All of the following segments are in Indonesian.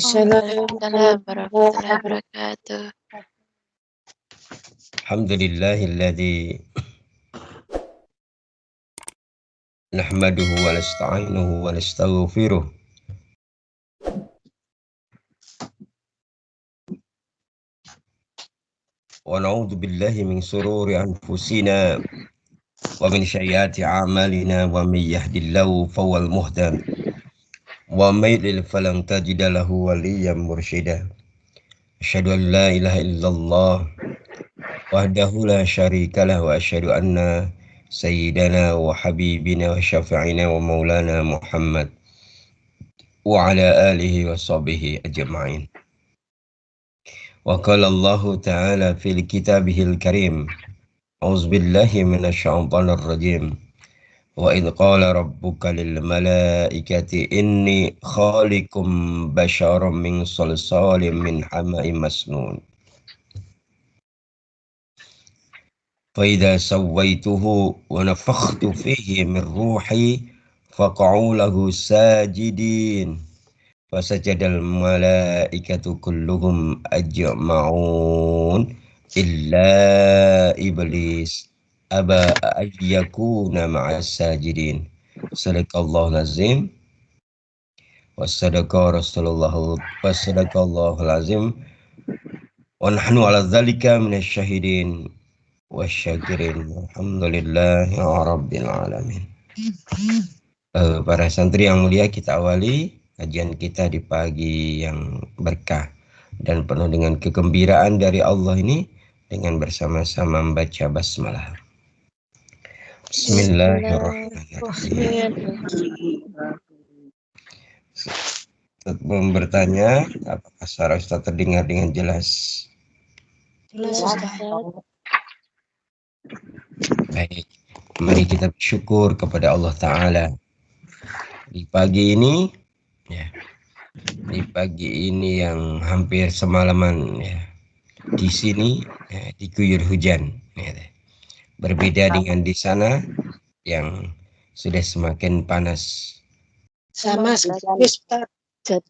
Waalaikumsalam warahmatullahi wabarakatuh. Alhamdulillahilladzi nahmaduhu wa nasta'inuhu wa nastaghfiruh wa na'udzu billahi min shururi anfusina wa min sayyiati a'malina wa may yahdihillahu fawwal muhtadi wa may yudlil falan tajida lahu waliyyan mursyida. Asyhadu an la ilaha illallah wahdahu la syarikalah wa asyhadu anna sayyidana wa habibina wa syafi'ina wa maulana Muhammad wa ala alihi wa sahbihi ajma'in. Wa qala Allahu ta'ala fil kitabihil karim. A'udzu billahi minasyaitonir rajim. Wa idz qala rabbuka lil malaikati inni khaliqum basyaram min salsalin min hama'in masnun. Fa idza sawaituhu wa nafakhtu fihi min ruhi faq'u lahu sajidin. Fasajadal malaikatu kulluhum ajma'un illa iblis aba ayyakuna ma'as sajidin. Sadaqallahul azim wa sadaqa rasulullah wa sadaqallahul azim wa nahnu ala dzalika minasyahidin wasyakirin. Alhamdulillahi rabbil alamin. Para santri yang mulia, kita awali kajian kita di pagi yang berkah dan penuh dengan kegembiraan dari Allah ini dengan bersama-sama membaca basmalah. Bismillahirrahmanirrahim. Ustaz bertanya, apakah suara Ustaz terdengar dengan jelas? Jelas, Ustaz. Baik, mari kita bersyukur kepada Allah Ta'ala. Di pagi ini, ya, di pagi ini yang hampir semalaman, ya, di sini ya, diguyur hujan, ya. Berbeda dengan di sana yang sudah semakin panas. Sama rimis, Ya,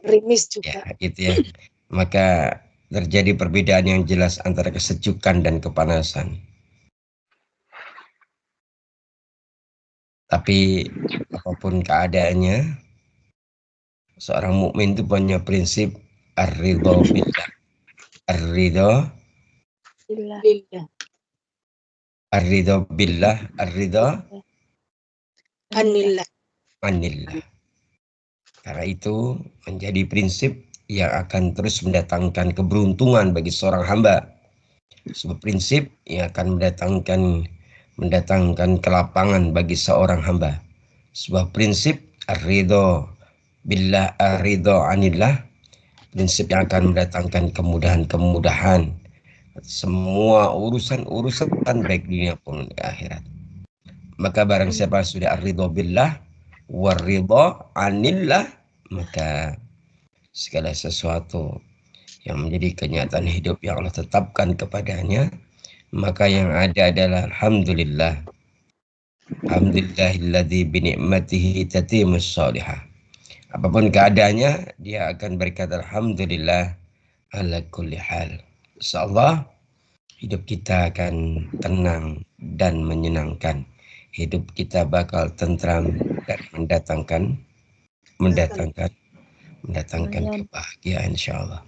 rimis juga. ya, gitu ya. Maka terjadi perbedaan yang jelas antara kesejukan dan kepanasan. Tapi apapun keadaannya, seorang mukmin itu punya prinsip ar-ridha billah. Ar-ridha billah, ar-ridha Anillah. Karena itu menjadi prinsip yang akan terus mendatangkan keberuntungan bagi seorang hamba. Sebuah prinsip yang akan mendatangkan kelapangan bagi seorang hamba. Sebuah prinsip ar-ridha billah, ar-ridha anillah, prinsip yang akan mendatangkan kemudahan-kemudahan semua urusan baik dunia pun di akhirat. Maka barang siapa sudah ar-ridha billah war-ridha anillah, maka segala sesuatu yang menjadi kenyataan hidup yang Allah tetapkan kepadanya, maka yang ada adalah alhamdulillah. Alhamdulillahilladzi bi ni'matihi tatimmus shalihah. Apapun keadaannya, dia akan berkata alhamdulillah ala kulli hal. Insyaallah hidup kita akan tenang dan menyenangkan. Hidup kita bakal tentram dan mendatangkan kebahagiaan insyaallah.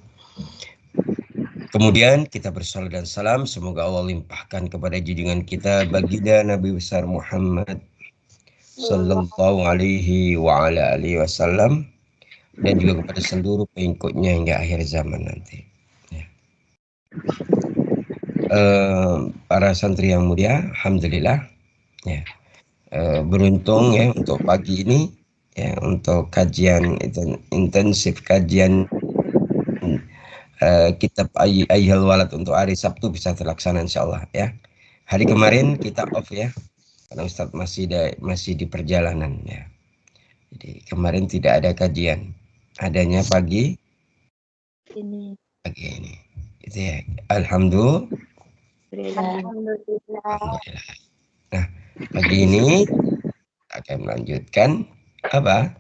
Kemudian kita bersalawat dan salam, semoga Allah limpahkan kepada junjungan kita baginda Nabi besar Muhammad sallallahu alaihi wa ala alihi wasallam, dan juga kepada seluruh pengikutnya hingga akhir zaman nanti. Ya. Para santri yang mulia, alhamdulillah, ya, beruntung ya untuk pagi ini, ya, untuk kajian intensif kajian kitab Ayyuhal Walad untuk hari Sabtu bisa terlaksana insyaallah ya. Hari kemarin kita off ya, karena Ustadz masih di perjalanan ya. Jadi kemarin tidak ada kajian, adanya pagi ini. Itu ya. Alhamdulillah. Nah, pagi ini akan melanjutkan apa?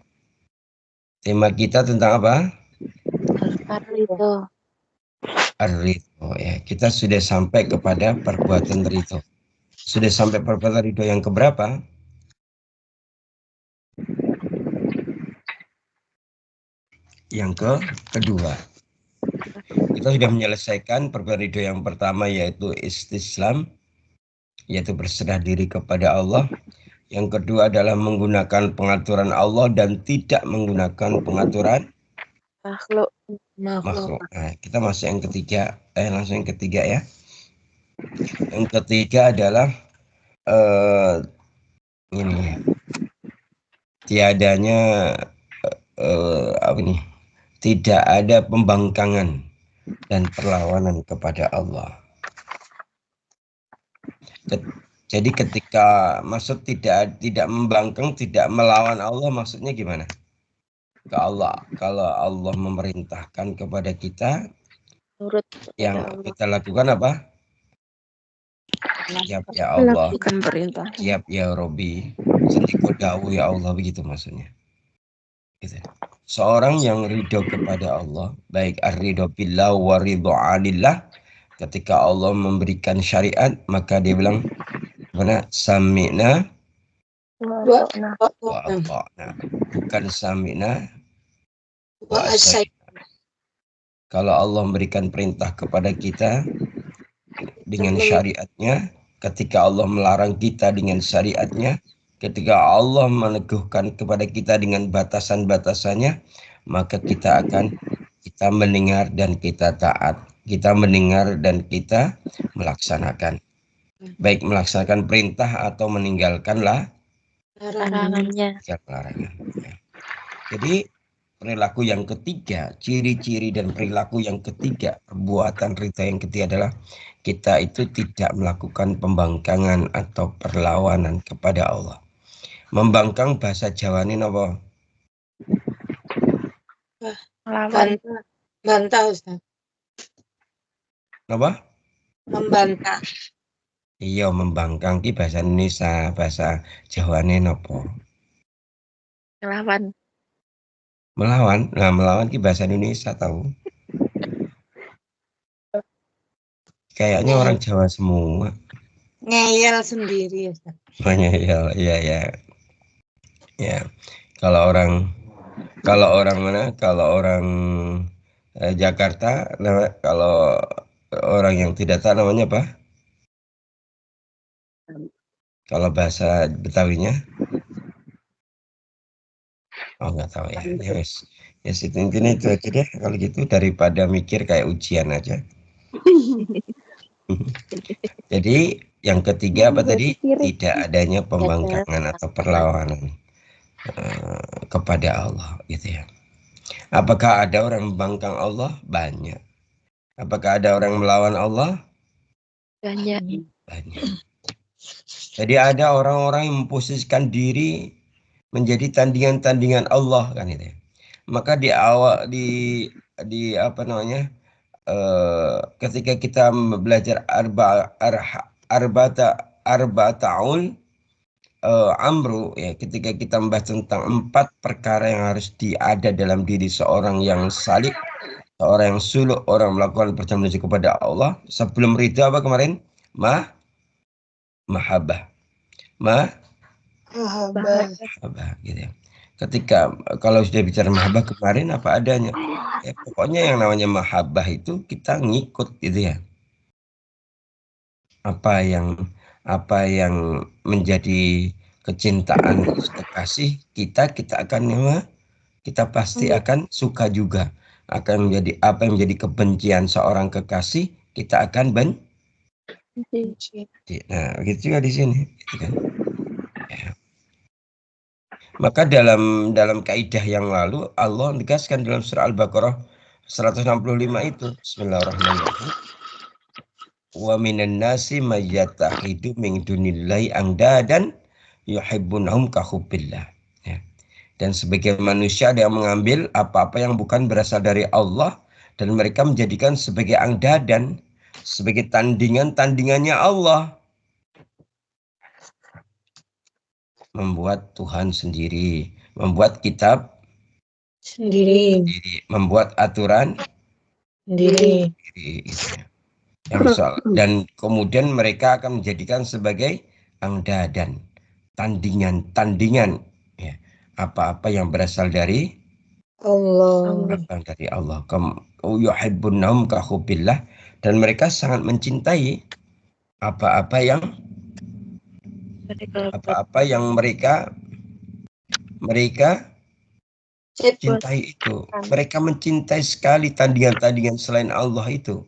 Tema kita tentang apa? Ridho. Ar-ridho, ya. Kita sudah sampai kepada perbuatan ridho. Sudah sampai perbuatan ridho yang keberapa? Yang kedua. Kita sudah menyelesaikan perbuatan ridho yang pertama, yaitu istislam, yaitu berserah diri kepada Allah. Yang kedua adalah menggunakan pengaturan Allah dan tidak menggunakan pengaturan Makhluk. makhluk. Nah, kita masuk yang ketiga. Langsung yang ketiga ya. Yang ketiga adalah ini tiadanya apa nih? Tidak ada pembangkangan dan perlawanan kepada Allah. Jadi ketika maksud tidak membangkang, tidak melawan Allah, maksudnya gimana? Kalau Allah memerintahkan kepada kita, Nurut yang kepada Allah. kita lakukan apa? Siap ya Allah, Melakukan perintah. siap ya Robi, sendiko dawu ya Allah, begitu maksudnya. Gitu. Seorang yang ridho kepada Allah, baik ar-ridho billah wa ridho anillah, ketika Allah memberikan syariat, maka dia bilang, mana? Sami'na Wa wa ata'na. Bukan sami'na wa asai. asaina. Kalau Allah memberikan perintah kepada kita dengan syariatnya, ketika Allah melarang kita dengan syariatnya, ketika Allah meneguhkan kepada kita dengan batasan-batasannya, maka kita mendengar dan kita taat. Kita mendengar dan kita melaksanakan. Baik melaksanakan perintah atau meninggalkanlah larangannya. larangan. Jadi perilaku yang ketiga, ciri-ciri dan perilaku yang ketiga, perbuatan ridho yang ketiga adalah kita itu tidak melakukan pembangkangan atau perlawanan kepada Allah. Membangkang bahasa Jawa ini apa? Melawan. Bantah Ustaz. Apa? Membantah. Iya, membangkang ki bahasa Indonesia, bahasa Jawa ini apa? Melawan. Melawan. Nah, melawan ki bahasa Indonesia tahu. Kayaknya orang Jawa semua. Ngeyel sendiri Ustaz. Iya, iya. Ya. Kalau orang mana? Kalau orang Jakarta, kalau orang yang tidak tahu namanya apa? Kalau bahasa Betawinya? Oh, nggak tahu ya. Yes. Yes, itu intinya itu aja deh. Kalau gitu daripada mikir kayak ujian aja. Jadi yang ketiga apa tadi? Tidak adanya pembangkangan atau perlawanan kepada Allah, gitu ya. Apakah ada orang membangkang Allah? Banyak. Apakah ada orang melawan Allah? Banyak. Banyak. Jadi ada orang-orang yang memposisikan diri menjadi tandingan-tandingan Allah, kan itu. Maka di awal di apa namanya? Ketika kita belajar arba ta'un amru, ya, ketika kita membahas tentang 4 perkara yang harus ada dalam diri seorang yang salih, seorang yang suluk, orang melakukan perjalanan menuju kepada Allah sebelum ridha apa kemarin? Mahabbah. Mahabbah, gitu ya. Ketika kalau sudah bicara mahabbah kemarin apa adanya. Pokoknya yang namanya mahabbah itu kita ngikut, gitu ya. Apa yang menjadi kecintaan kekasih kita pasti akan suka juga. Akan menjadi apa yang menjadi kebencian seorang kekasih, kita akan benci. Nah, begitu juga di sini, gitu kan. Ya. Maka dalam kaidah yang lalu Allah menegaskan dalam surah Al-Baqarah 165 itu, Bismillahirrahmanirrahim. Wa minan nasi may yattakhidhu min dunillahi andadan yuhibbunahum ka hubbillah. Ya. Dan sebagian manusia ada yang mengambil apa-apa yang bukan berasal dari Allah dan mereka menjadikan sebagai andadan, sebagai tandingannya Allah. Membuat Tuhan sendiri, membuat kitab Sendiri. Membuat aturan Sendiri. sendiri gitu ya. Dan kemudian mereka akan menjadikan sebagai angdadan, tandingan ya. Apa-apa yang berasal dari Allah. Allah. Yuhibbunahum ka hubbillah, dan mereka sangat mencintai apa-apa yang mereka cintai itu. Mereka mencintai sekali tandingan-tandingan selain Allah itu.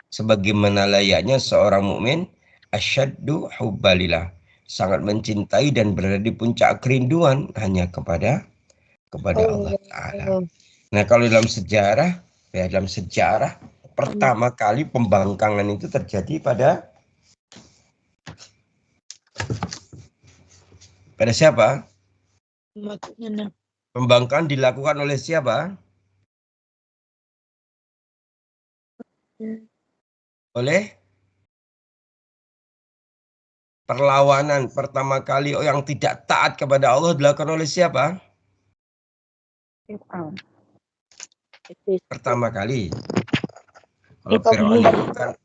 Sebagaimana layaknya seorang mukmin asyaddu hubbalillah, sangat mencintai dan berada di puncak kerinduan hanya kepada Allah Ta'ala. Nah, kalau dalam sejarah pertama kali pembangkangan itu terjadi pada siapa? Pembangkangan dilakukan oleh siapa? Oleh perlawanan pertama kali yang tidak taat kepada Allah dilakukan oleh siapa? Pertama kali. Kalau Fir'aun dilakukan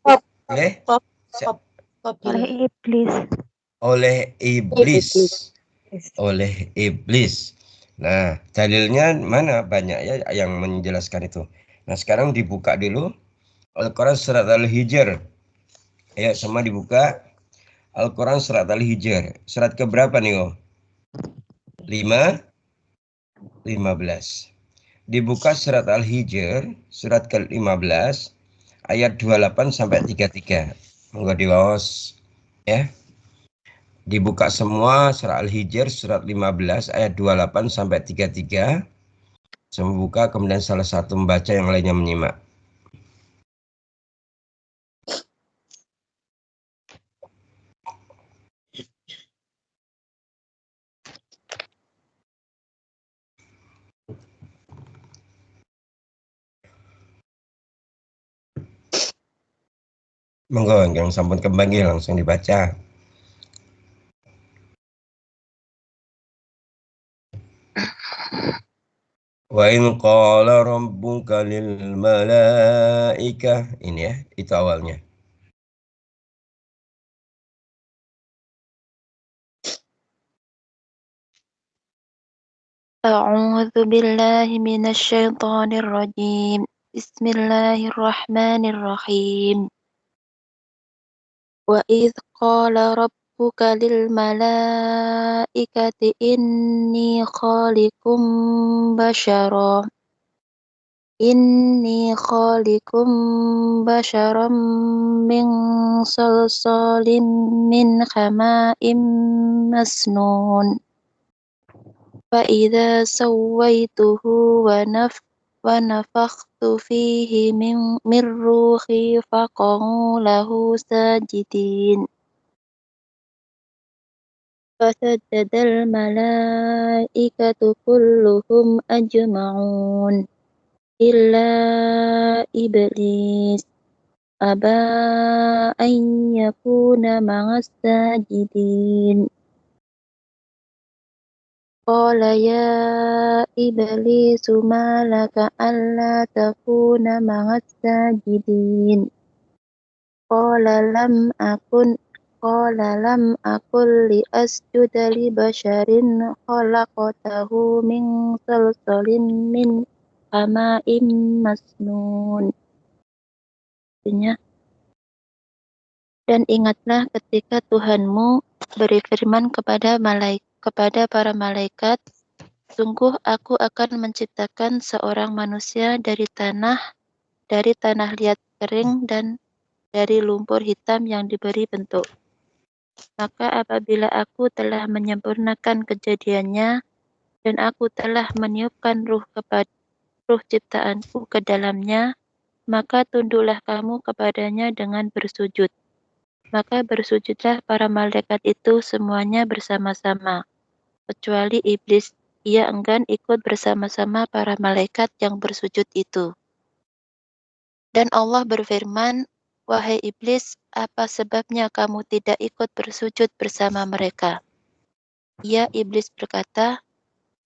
oleh iblis. Nah, dalilnya mana? Banyak ya yang menjelaskan itu. Nah, sekarang dibuka dulu Al-Quran surat Al-Hijr. Ayo sama dibuka Al-Quran surat Al-Hijr. Surat keberapa nih, oh? 15. Dibuka surat Al-Hijr, surat ke-15, ayat 28 sampai 33. Monggo diwas ya. Dibuka semua surat Al-Hijr, surat 15, ayat 28 sampai 33. Semua buka, kemudian salah satu membaca, yang lainnya menyimak. Monggo yang sampun kembali langsung dibaca. Wa in qala rabbuka lil malaikah, ini ya, itu awalnya. A'udzu billahi minasy syaithanir rajim. Bismillahirrahmanirrahim. Wa idz qala rabbuka lil malaikati inni khaliqum basharam min salsalin min khama'in masnun. Fa idza sawaituhu wa nafakhtu fihi min ruhi faqa'u lahu sajidin. Fasajadal malaikatu kulluhum ajma'un illa iblis aba an yakuna ma'as sajidin. Qala ya iblisu ma laka alla takuna ma'as sajidin. Qala lam akul li asjuda li basharin khalaqtahu min salsalin min hama'im masnun. Artinya, dan ingatlah ketika Tuhanmu berfirman kepada para malaikat, sungguh aku akan menciptakan seorang manusia dari tanah liat kering dan dari lumpur hitam yang diberi bentuk. Maka apabila aku telah menyempurnakan kejadiannya dan aku telah meniupkan ruh ciptaanku ke dalamnya, maka tunduklah kamu kepadanya dengan bersujud. Maka bersujudlah para malaikat itu semuanya bersama-sama, kecuali iblis. Ia enggan ikut bersama-sama para malaikat yang bersujud itu. Dan Allah berfirman, wahai iblis, apa sebabnya kamu tidak ikut bersujud bersama mereka? Ia iblis berkata,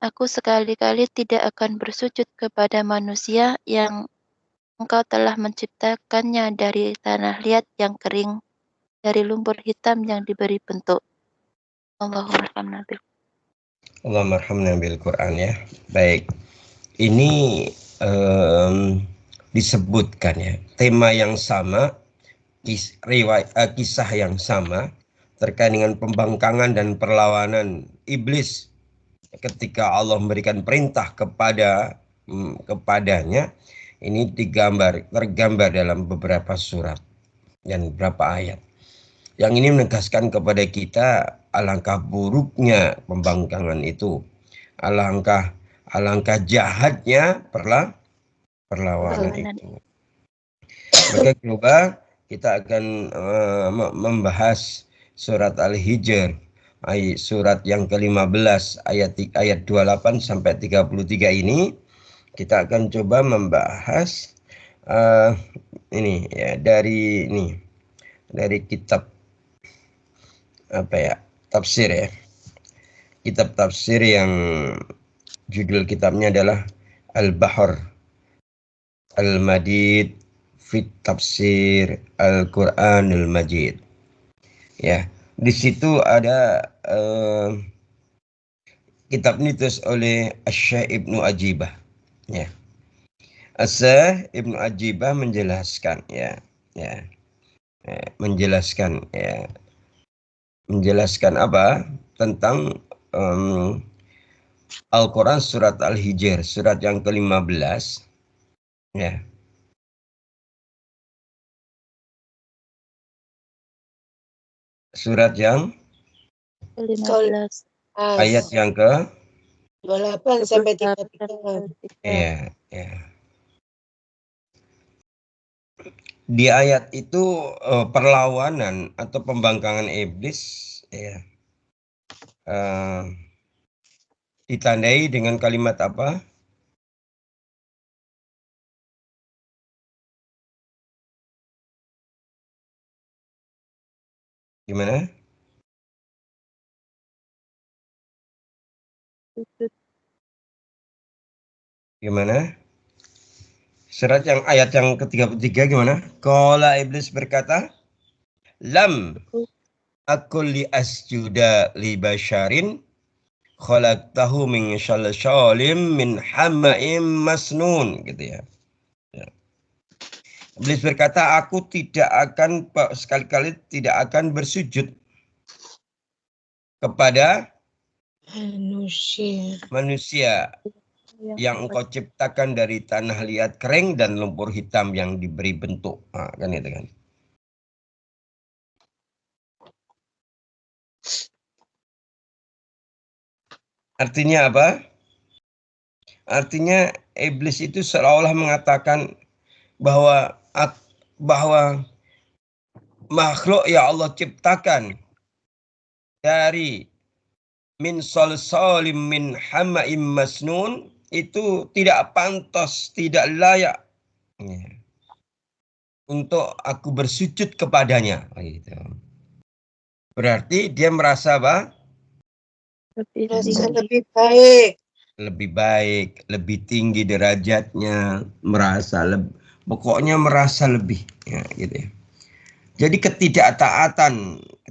Aku sekali-kali tidak akan bersujud kepada manusia yang Engkau telah menciptakannya dari tanah liat yang kering, dari lumpur hitam yang diberi bentuk. Allahumma arhamna bil. Allahumma arhamna bil Quran ya. Baik. Ini disebutkan ya, tema yang sama, kisah yang sama terkait dengan pembangkangan dan perlawanan iblis ketika Allah memberikan perintah kepadanya. Ini tergambar dalam beberapa surat dan beberapa ayat. Yang ini menegaskan kepada kita alangkah buruknya pembangkangan itu, alangkah jahatnya perlawanan itu. Maka coba kita akan membahas surat Al-Hijr, surat yang ke-15 ayat 28 sampai 33 ini. Kita akan coba membahas ini ya, dari kitab tafsir ya. Kitab tafsir yang judul kitabnya adalah Al-Bahr Al-Madid fit Tafsir Al-Qur'anul Majid. Ya, di situ ada kitab ini ditulis oleh Asy-Syaikh Ibnu Ajibah. Ya. Asy-Syaikh Ibnu Ajibah menjelaskan menjelaskan apa tentang Al-Quran surat Al-Hijr, surat yang ke-15 ya. Surat yang 15. ayat yang ke 28 sampai 33. ya. Di ayat itu perlawanan atau pembangkangan iblis ya, ditandai dengan kalimat apa? Gimana? Gimana? Surat yang ayat yang ke-33 gimana? Qala iblis berkata, lam akul li asjuda li basyarin khalaqtahu min shalshalim min hamma'im masnun, gitu ya. Iblis berkata, aku sekali-kali tidak akan bersujud kepada manusia yang engkau ciptakan dari tanah liat kering dan lumpur hitam yang diberi bentuk. Nah, kan itu kan. Artinya apa? Artinya iblis itu seolah-olah mengatakan bahwa makhluk ya Allah ciptakan dari min salsalim min hama'im masnun itu tidak pantas, tidak layak untuk aku bersujud kepadanya. Gitu. Berarti dia merasa apa? Lebih baik. Lebih baik, lebih tinggi derajatnya, pokoknya merasa lebih, ya, gitu ya. Jadi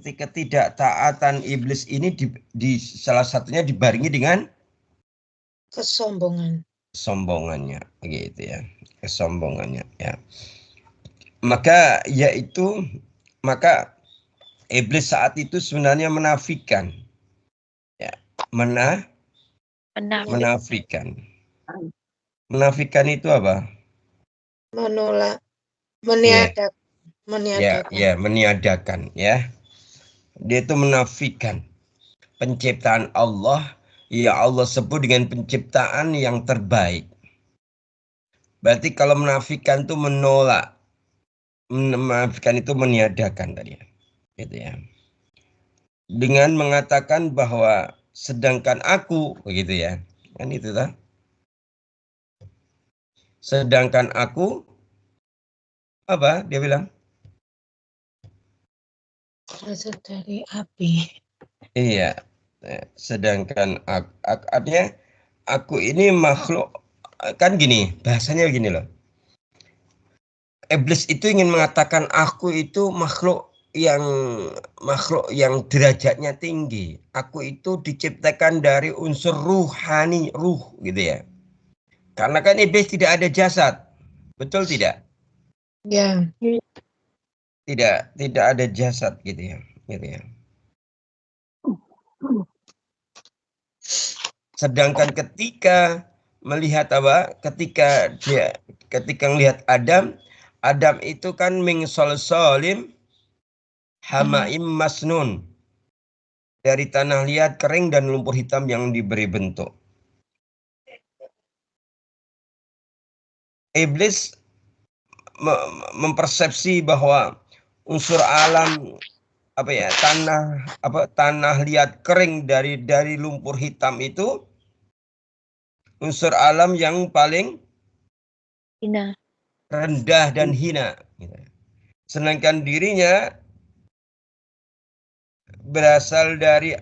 ketidaktaatan iblis ini di salah satunya dibarengi dengan kesombongannya, gitu ya, kesombongannya, ya. Maka iblis saat itu sebenarnya menafikan, ya, menafikan. Menafikan itu apa? Menolak, meniadakan. Ya, meniadakan, ya. Dia itu menafikan penciptaan Allah, ya Allah sebut dengan penciptaan yang terbaik. Berarti kalau menafikan itu menolak, menafikan itu meniadakan tadi, gitu ya. Dengan mengatakan bahwa sedangkan aku, begitu ya, kan itu tak? Sedangkan aku, apa dia bilang? Berasal dari api. Iya, sedangkan artinya aku ini makhluk, kan gini, bahasanya gini loh. Iblis itu ingin mengatakan aku itu makhluk yang derajatnya tinggi. Aku itu diciptakan dari unsur ruhani, ruh gitu ya. Karena kan iblis tidak ada jasad. Betul tidak? Ya. Tidak ada jasad gitu ya. Gitu ya. Sedangkan ketika melihat apa? Ketika melihat Adam, Adam itu kan min solsolim hamaim masnun, dari tanah liat kering dan lumpur hitam yang diberi bentuk. Iblis mempersepsi bahwa unsur alam tanah liat kering dari lumpur hitam itu unsur alam yang paling hina, rendah dan hina. Sedangkan dirinya berasal dari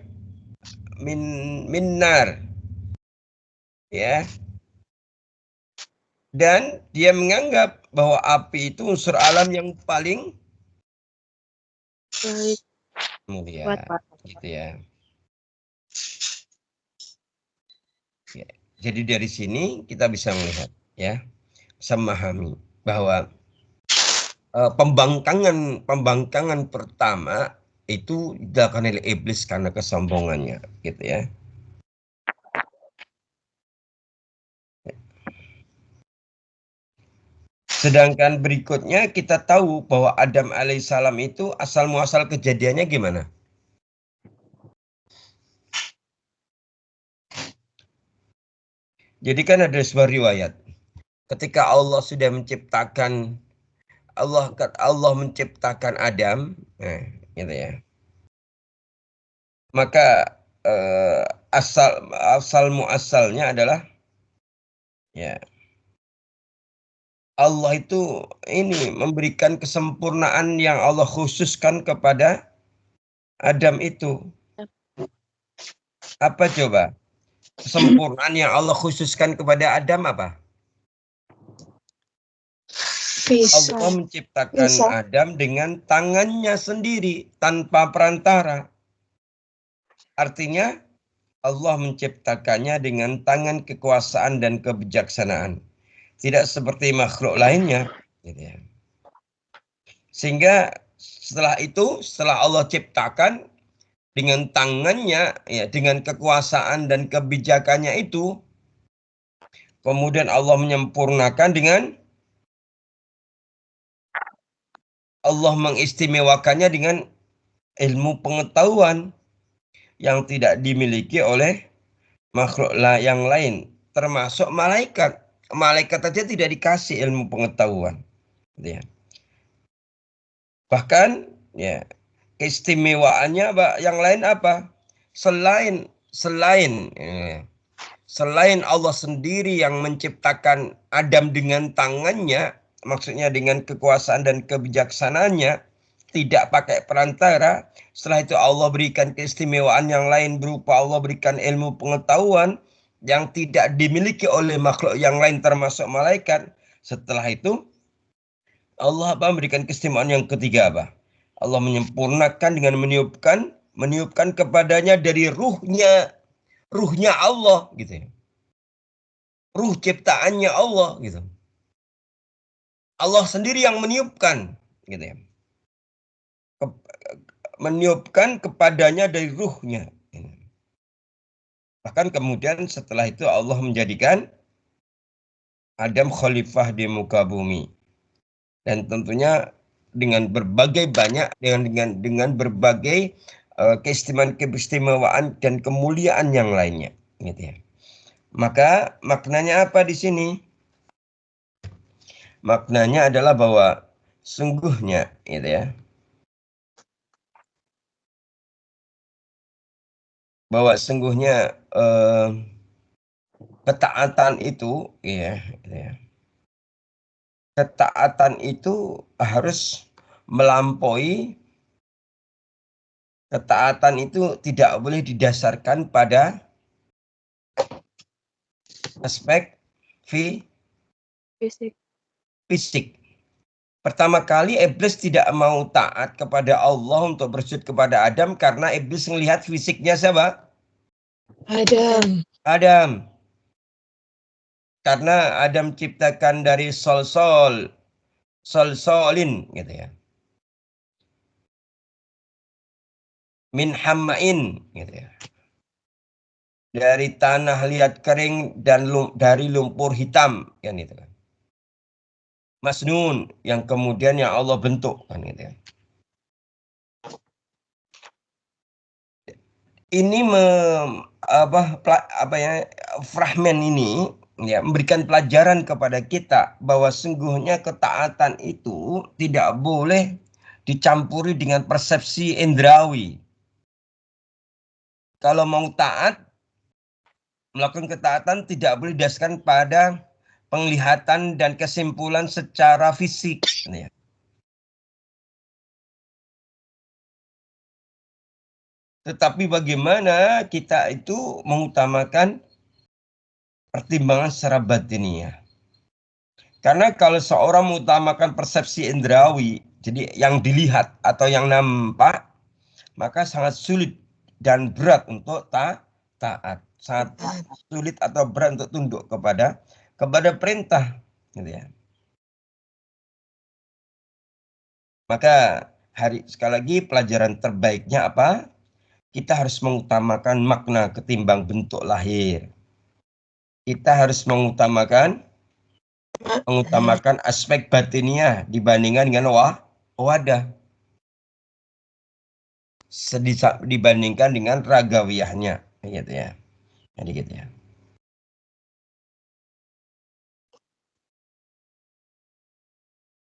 minnar, ya. Dan dia menganggap bahwa api itu unsur alam yang paling baik, mulia, gitu ya. Jadi dari sini kita bisa melihat, ya, bisa memahami bahwa pembangkangan pertama itu dilakukan oleh iblis karena kesombongannya, gitu ya. Sedangkan berikutnya kita tahu bahwa Adam alaihissalam itu asal muasal kejadiannya gimana? Jadi kan ada sebuah riwayat. Ketika Allah sudah menciptakan Allah menciptakan Adam, gitu ya. Maka asal muasalnya adalah, ya, Allah itu ini memberikan kesempurnaan yang Allah khususkan kepada Adam itu. Apa coba? Kesempurnaan yang Allah khususkan kepada Adam apa? Allah menciptakan Adam dengan tangannya sendiri tanpa perantara. Artinya Allah menciptakannya dengan tangan kekuasaan dan kebijaksanaan. Tidak seperti makhluk lainnya. Gitu ya. Sehingga setelah Allah ciptakan dengan tangannya, ya, dengan kekuasaan dan kebijakannya itu, kemudian Allah menyempurnakan dengan Allah mengistimewakannya dengan ilmu pengetahuan yang tidak dimiliki oleh makhluk yang lain, termasuk malaikat. Malaikat saja tidak dikasih ilmu pengetahuan. Ya. Bahkan, ya, keistimewaannya yang lain apa? Selain Allah sendiri yang menciptakan Adam dengan tangannya, maksudnya dengan kekuasaan dan kebijaksanaannya, tidak pakai perantara. Setelah itu Allah berikan keistimewaan yang lain berupa Allah berikan ilmu pengetahuan yang tidak dimiliki oleh makhluk yang lain termasuk malaikat. Setelah itu Allah memberikan keistimewaan yang ketiga apa? Allah menyempurnakan dengan meniupkan kepadanya dari ruhnya Allah, gitu ya. Ruh ciptaannya Allah, gitu. Allah sendiri yang meniupkan, gitu ya. Meniupkan kepadanya dari ruhnya. Bahkan kemudian setelah itu Allah menjadikan Adam khalifah di muka bumi. Dan tentunya dengan berbagai keistimewaan dan kemuliaan yang lainnya, gitu ya. Maka maknanya apa di sini? Maknanya adalah bahwa sungguhnya, gitu ya, bahwa sungguhnya ketaatan itu, ya, gitu ya, ketaatan itu harus melampaui. Ketaatan itu tidak boleh didasarkan pada aspek Fisik. fisik. Pertama kali iblis tidak mau taat kepada Allah untuk bersujud kepada Adam karena iblis melihat fisiknya siapa? Adam. Adam. Karena Adam ciptakan dari solsolin gitu ya. Min hammain gitu ya. Dari tanah liat kering dan dari lumpur hitam kan itu kan. Masnun yang kemudian yang Allah bentuk kan gitu ya. Ini fragmen ini ya memberikan pelajaran kepada kita bahwa sungguhnya ketaatan itu tidak boleh dicampuri dengan persepsi indrawi. Kalau mau taat, melakukan ketaatan tidak boleh didasarkan pada penglihatan dan kesimpulan secara fisik. Ya. Tetapi bagaimana kita itu mengutamakan pertimbangan secara batiniah. Karena kalau seorang mengutamakan persepsi indrawi, jadi yang dilihat atau yang nampak, maka sangat sulit dan berat untuk taat. Sangat sulit atau berat untuk tunduk kepada perintah. Gitu ya. Maka sekali lagi pelajaran terbaiknya apa? Kita harus mengutamakan makna ketimbang bentuk lahir. Kita harus mengutamakan aspek batiniah dibandingkan dengan wadah. Dibandingkan dengan ragawiyahnya. Gitu ya. Jadi gitu ya.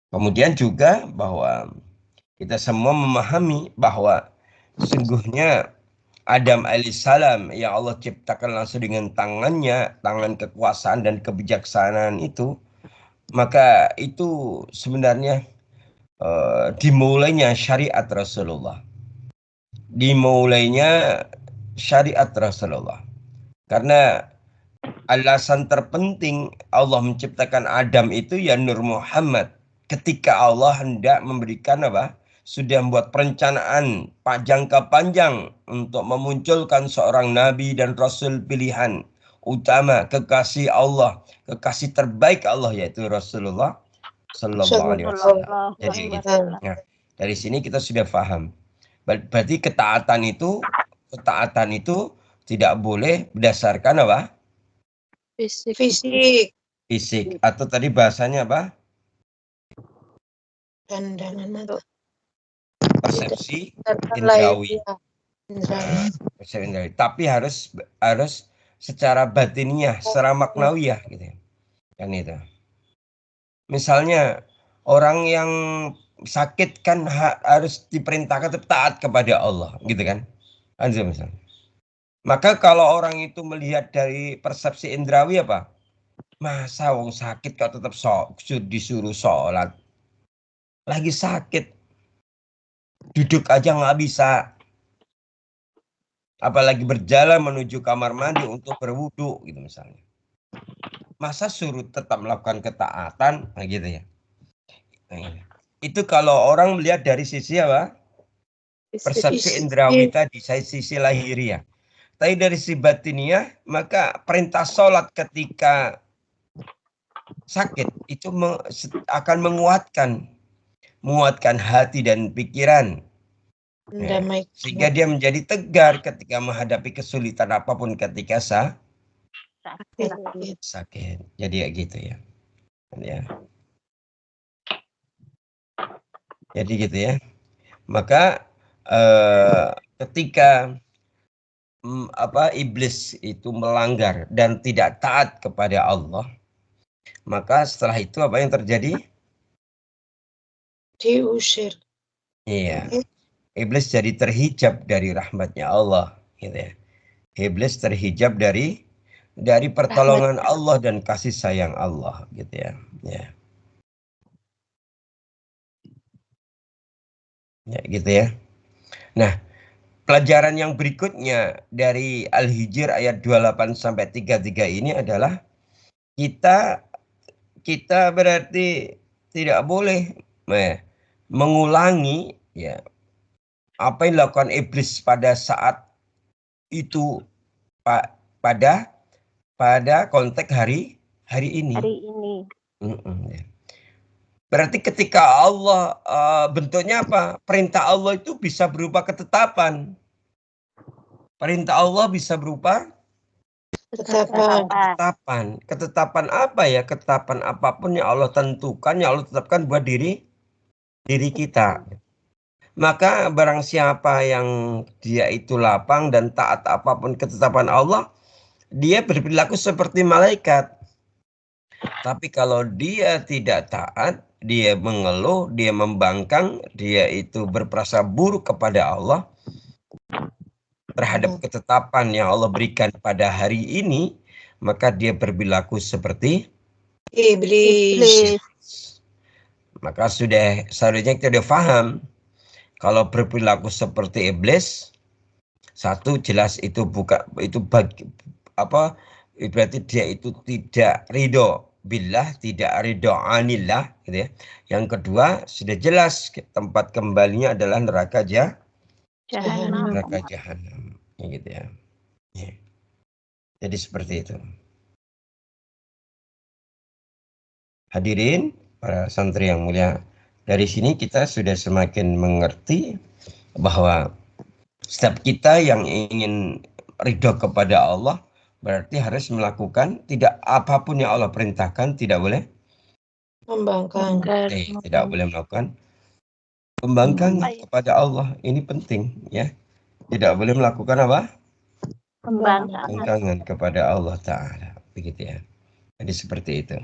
Kemudian juga bahwa kita semua memahami bahwa sungguhnya Adam alaihissalam yang Allah ciptakan langsung dengan tangannya, tangan kekuasaan dan kebijaksanaan itu, maka itu sebenarnya dimulainya syariat Rasulullah. Karena alasan terpenting Allah menciptakan Adam itu ya Nur Muhammad. Ketika Allah hendak memberikan sudah membuat perencanaan jangka panjang untuk memunculkan seorang nabi dan rasul pilihan utama, kekasih Allah, kekasih terbaik Allah yaitu Rasulullah sallallahu alaihi wasallam. Jadi gitu. Nah, dari sini kita sudah paham. Berarti ketaatan itu tidak boleh berdasarkan apa? Fisik atau tadi bahasanya apa? Pandangan mata. Persepsi indrawi. Tapi harus secara batiniah, secara maknawiyah gitu. Kan itu. Misalnya orang yang sakit kan harus diperintahkan tetap taat kepada Allah, gitu kan? Anjir misalnya. Maka kalau orang itu melihat dari persepsi indrawi apa? Masa wong sakit kok tetap disuruh sholat? Lagi sakit. Duduk aja nggak bisa. Apalagi berjalan menuju kamar mandi untuk berwudu gitu misalnya. Masa suruh tetap melakukan ketaatan? Nah gitu ya. Nah, itu kalau orang melihat dari sisi apa? Persepsi indrawi tadi, sisi lahiriah. Tapi dari sisi batiniah, maka perintah sholat ketika sakit itu akan menguatkan hati dan pikiran. Ya, sehingga dia menjadi tegar ketika menghadapi kesulitan apapun ketika sakit. Jadi ya gitu ya. Jadi gitu ya. Maka ketika iblis itu melanggar dan tidak taat kepada Allah, maka setelah itu apa yang terjadi? Diusir. Iya. Iblis jadi terhijab dari rahmatnya Allah, gitu ya. Iblis terhijab dari pertolongan Allah dan kasih sayang Allah, gitu ya. Ya. Ya, gitu ya. Nah, pelajaran yang berikutnya dari Al-Hijr ayat 28 sampai 33 ini adalah kita berarti tidak boleh mengulangi ya apa yang dilakukan iblis pada saat itu pada konteks hari ini. Ya. Berarti ketika Allah bentuknya apa? Perintah Allah itu bisa berupa ketetapan. Perintah Allah bisa berupa ketetapan. Ketetapan apa ya? Ketetapan apapun yang Allah tentukan, yang Allah tetapkan buat diri kita. Maka barang siapa yang dia itu lapang dan taat apapun ketetapan Allah, dia berperilaku seperti malaikat. Tapi kalau dia tidak taat, dia mengeluh, dia membangkang, dia itu berprasa buruk kepada Allah terhadap ketetapan yang Allah berikan pada hari ini, maka dia berperilaku seperti iblis. Maka seharusnya kita sudah paham kalau berperilaku seperti iblis, satu jelas itu berarti dia itu tidak ridho billah, tidak ridho anillah, gitu ya. Yang kedua sudah jelas tempat kembalinya adalah neraka Jahanam. jahanam, gitu ya. Jadi seperti itu. Hadirin para santri yang mulia, dari sini kita sudah semakin mengerti bahwa setiap kita yang ingin ridho kepada Allah berarti harus melakukan tidak apapun yang Allah perintahkan, tidak boleh Membangkang. tidak boleh melakukan pembangkangan kepada Allah. Ini penting ya. Tidak boleh melakukan apa? Pembangkangan kepada Allah Ta'ala. Begitu ya. Jadi seperti itu.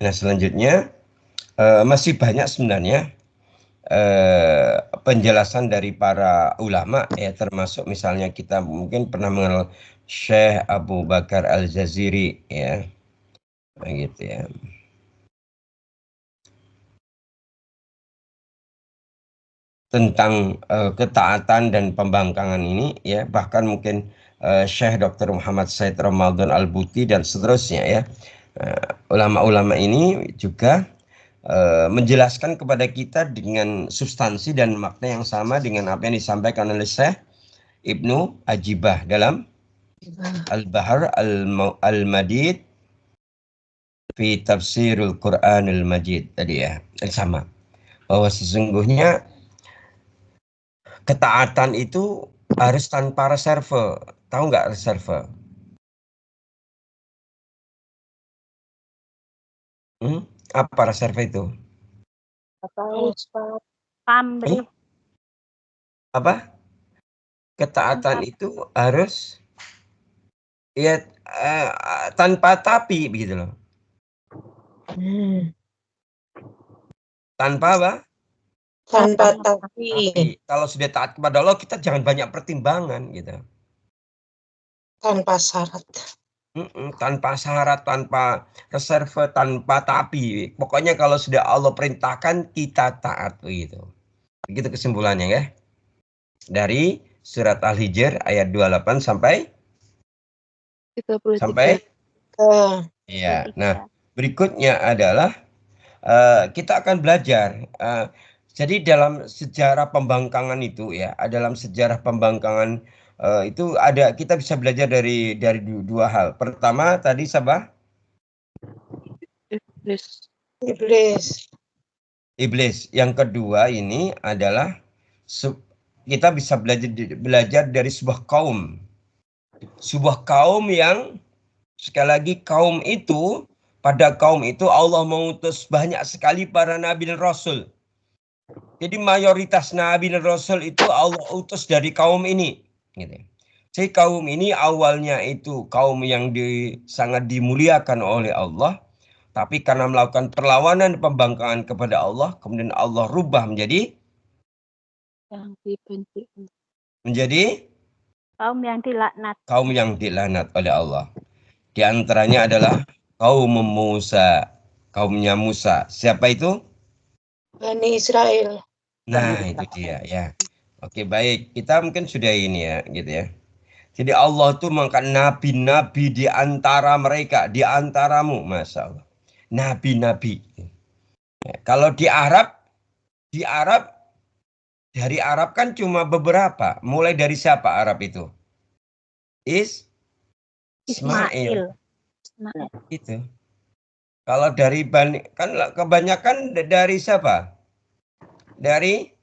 Nah selanjutnya masih banyak sebenarnya penjelasan dari para ulama ya, termasuk misalnya kita mungkin pernah mengenal Syekh Abu Bakar Al-Jaziri ya. Begitu ya. Tentang ketaatan dan pembangkangan ini ya, bahkan mungkin Syekh Dr. Muhammad Said Ramadan Al-Buti dan seterusnya ya. Ulama-ulama ini juga menjelaskan kepada kita dengan substansi dan makna yang sama dengan apa yang disampaikan oleh Syekh Ibnu Ajibah dalam Al-Bahar Al-Madid fi Tafsirul Quranul Majid tadi ya, sama bahwa sesungguhnya ketaatan itu harus tanpa reserve. Tahu nggak reserve? Apa reserve itu? Apa? Ketaatan itu harus ya tanpa tapi begitu loh. Tanpa apa? Tanpa tapi. Kalau sudah taat kepada Allah, kita jangan banyak pertimbangan gitu. Tanpa syarat. Tanpa syarat, tanpa reserve, tanpa tapi. Pokoknya kalau sudah Allah perintahkan, kita taat begitu. Begitu kesimpulannya ya. Dari surat Al-Hijr ayat 28 sampai 33. Ya. Nah, berikutnya adalah kita akan belajar. Jadi dalam sejarah pembangkangan itu ya, dalam sejarah pembangkangan itu kita bisa belajar dari dua hal. Pertama tadi Sabah? Iblis. Yang kedua ini adalah kita bisa belajar dari sebuah kaum. Sebuah kaum yang sekali lagi pada kaum itu Allah mengutus banyak sekali para nabi dan rasul. Jadi mayoritas nabi dan rasul itu Allah utus dari kaum ini. Gitu. Jadi kaum ini awalnya itu kaum yang sangat dimuliakan oleh Allah. Tapi karena melakukan perlawanan pembangkangan kepada Allah, kemudian Allah rubah menjadi kaum yang dilaknat oleh Allah. Di antaranya adalah kaum Musa, kaumnya Musa. Siapa itu? Bani Israel. Nah, itu dia ya. Oke, baik. Kita mungkin sudah ini ya, gitu ya. Jadi Allah tuh mengangkat nabi-nabi di antara mereka, di antaramu, Masya Allah. Nabi-nabi. Kalau di Arab dari Arab kan cuma beberapa. Mulai dari siapa Arab itu? Ismail. Itu. Kalau dari Bani, kan kebanyakan dari siapa? Dari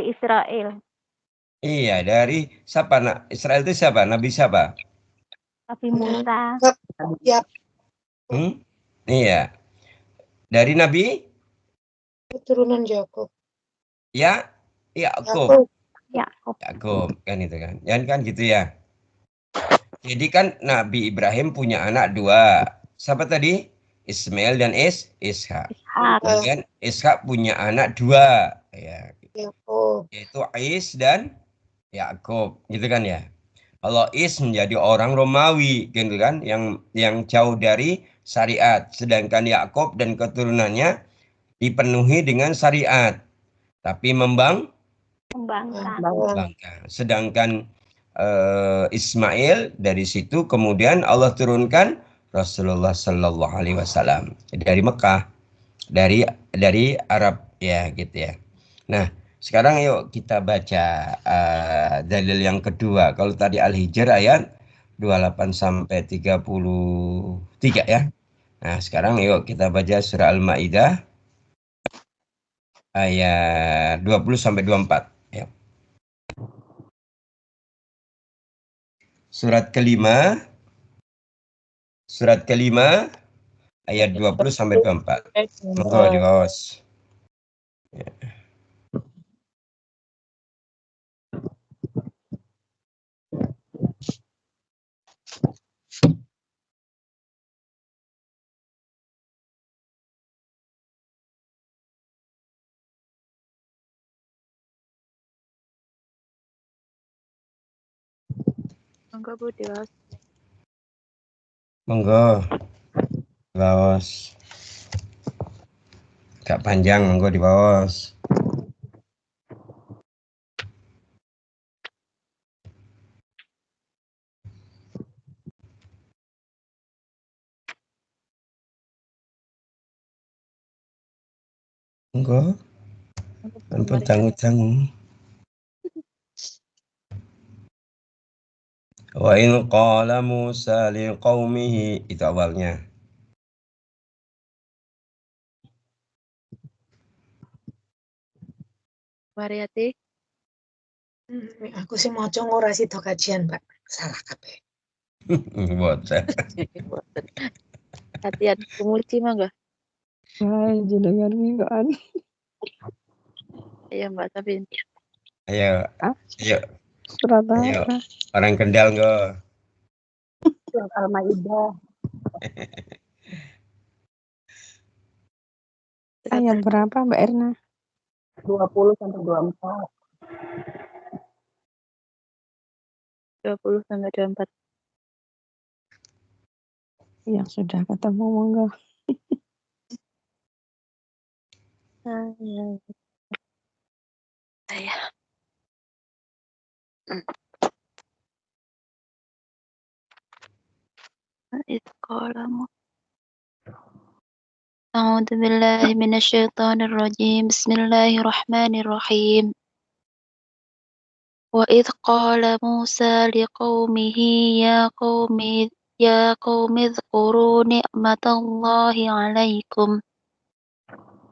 Israel. Iya, dari siapa? Israel itu siapa? Nabi siapa? Nabi Musa. Ya, Iya. Dari Nabi keturunan Yakub. Yakub Yakub. kan itu kan. Kan gitu ya. Jadi kan Nabi Ibrahim punya anak 2. Siapa tadi? Ismail dan Ishak. Kemudian Ishak punya anak 2, ya. Yakub. Yaitu Is dan Yakub, gitu kan ya. Kalau Is menjadi orang Romawi, gitu kan, yang jauh dari syariat, sedangkan Yakub dan keturunannya dipenuhi dengan syariat, tapi membangkang. Sedangkan Ismail dari situ kemudian Allah turunkan Rasulullah Sallallahu Alaihi Wasallam dari Mekah, dari Arab ya gitu ya. Nah sekarang yuk kita baca dalil yang kedua. Kalau tadi Al-Hijr ayat 28 sampai 33 ya. Nah sekarang yuk kita baca surah Al-Maidah ayat 20 sampai 24 ya. Surat kelima ayat 20 sampai 24. Monggo diwas. Ya. Monggo Bu Dewas. Monggo diwas. Gak panjang, monggo diwas. Monggo. Ampun tanggung-tanggung. Wa in qala Musa liqaumihi, itu awalnya. Mariati. Aku sih mau ora sida kajian, Mbak. Salah kabeh. Bocah. Hati-hati kumuci mangga. Hai, jenengan mingguan. Iya Mbak Sabin. Ayo. Surat Ayo. apa? Orang Kendal go. Surat Al-Maidah. Ayat berapa Mbak Erna? 20 sampai 24. 20 sampai 24. Yang sudah ketemu monggo. Saya. Itu kalamu. A'udzu billahi minasyaitonir rajim. Bismillahirrahmanirrahim. Wa idz qala Musa liqaumihi ya qaumi dzkuru ni'matallahi 'alaikum.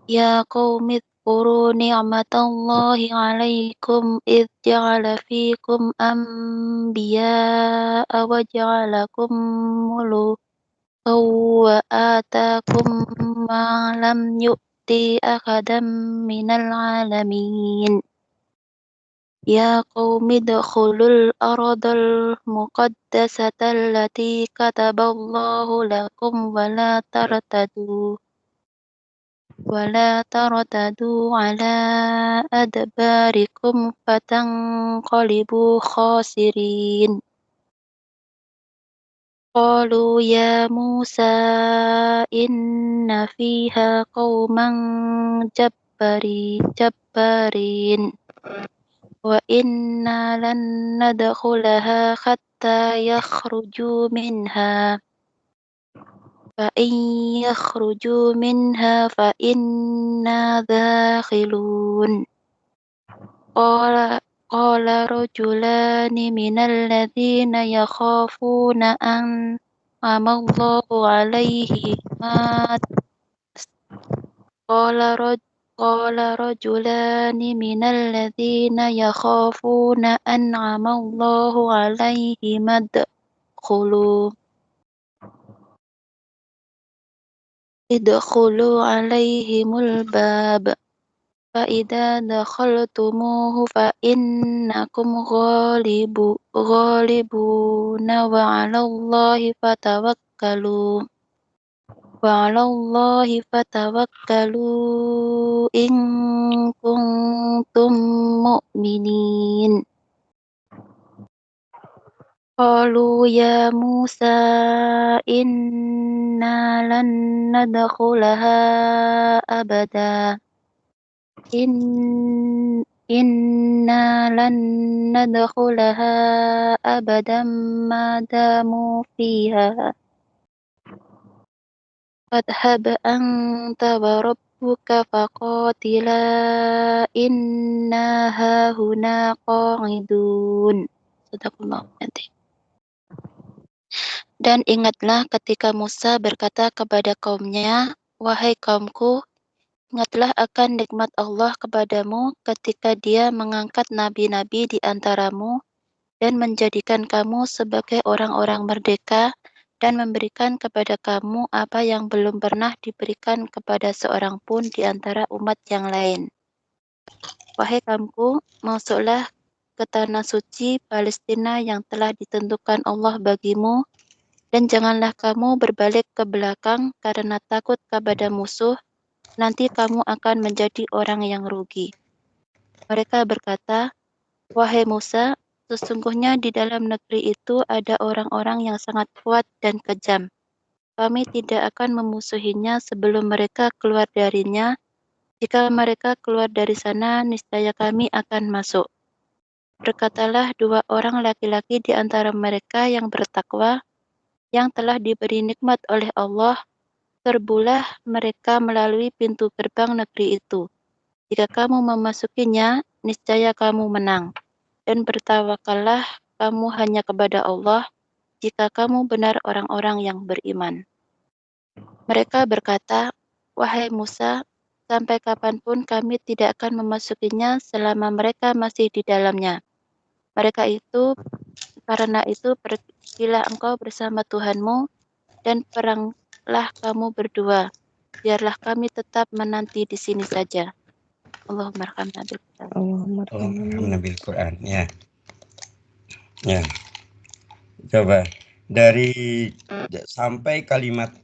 Ya qaumi dzkuru ni'matallahi 'alaikum idz ja'ala fikum anbiya'a wa ja'alakum mulukan wa atakum ma lam yu'ti ahadan minal 'alamin. Ya qaumi dkhulul ardal muqaddasata allati kataballahu lakum wa la tartadu ala adbarikum fatanqalibu khasirin. Qalu ya Musa inna fiha qauman jabbarin wa inna lan nadkhulaha hatta yakhruju minha fa in yakhruju minha fa inna dakhilun. Qala rajulani minal ladzina yakhafuna an'amallahu alaihima Qala rajulani minal ladzina yakhafuna an'amallahu alaihim idkhulu alaihimul bab fa idza dakhaltumuhu fa innakum ghalibuna wa 'alallahi fatawakkalu in kuntum mu'minin. Qalu ya Musa inna lan nadkhulaha abada inna lan nadkhulaha abadan ma damu fiha fadhhab anta wa rabbuka faqatila inna hahuna qa'idun. Sadaqallahu nanti. Dan ingatlah ketika Musa berkata kepada kaumnya, wahai kaumku, ingatlah akan nikmat Allah kepadamu ketika Dia mengangkat nabi-nabi di antaramu dan menjadikan kamu sebagai orang-orang merdeka dan memberikan kepada kamu apa yang belum pernah diberikan kepada seorang pun di antara umat yang lain. Wahai kaumku, masuklah ke tanah suci Palestina yang telah ditentukan Allah bagimu, dan janganlah kamu berbalik ke belakang karena takut kepada musuh, nanti kamu akan menjadi orang yang rugi. Mereka berkata, wahai Musa, sesungguhnya di dalam negeri itu ada orang-orang yang sangat kuat dan kejam. Kami tidak akan memusuhinya sebelum mereka keluar darinya. Jika mereka keluar dari sana, niscaya kami akan masuk. Berkatalah dua orang laki-laki di antara mereka yang bertakwa, yang telah diberi nikmat oleh Allah, serbulah mereka melalui pintu gerbang negeri itu. Jika kamu memasukinya, niscaya kamu menang. Dan bertawakallah kamu hanya kepada Allah, jika kamu benar orang-orang yang beriman. Mereka berkata, wahai Musa, sampai kapanpun kami tidak akan memasukinya selama mereka masih di dalamnya. Karena itu pergilah engkau bersama Tuhanmu dan peranglah kamu berdua. Biarlah kami tetap menanti di sini saja. Allahumma arhamna bil Qur'an. Allahumma bil Qur'an. Ya. Ya. Coba dari sampai kalimat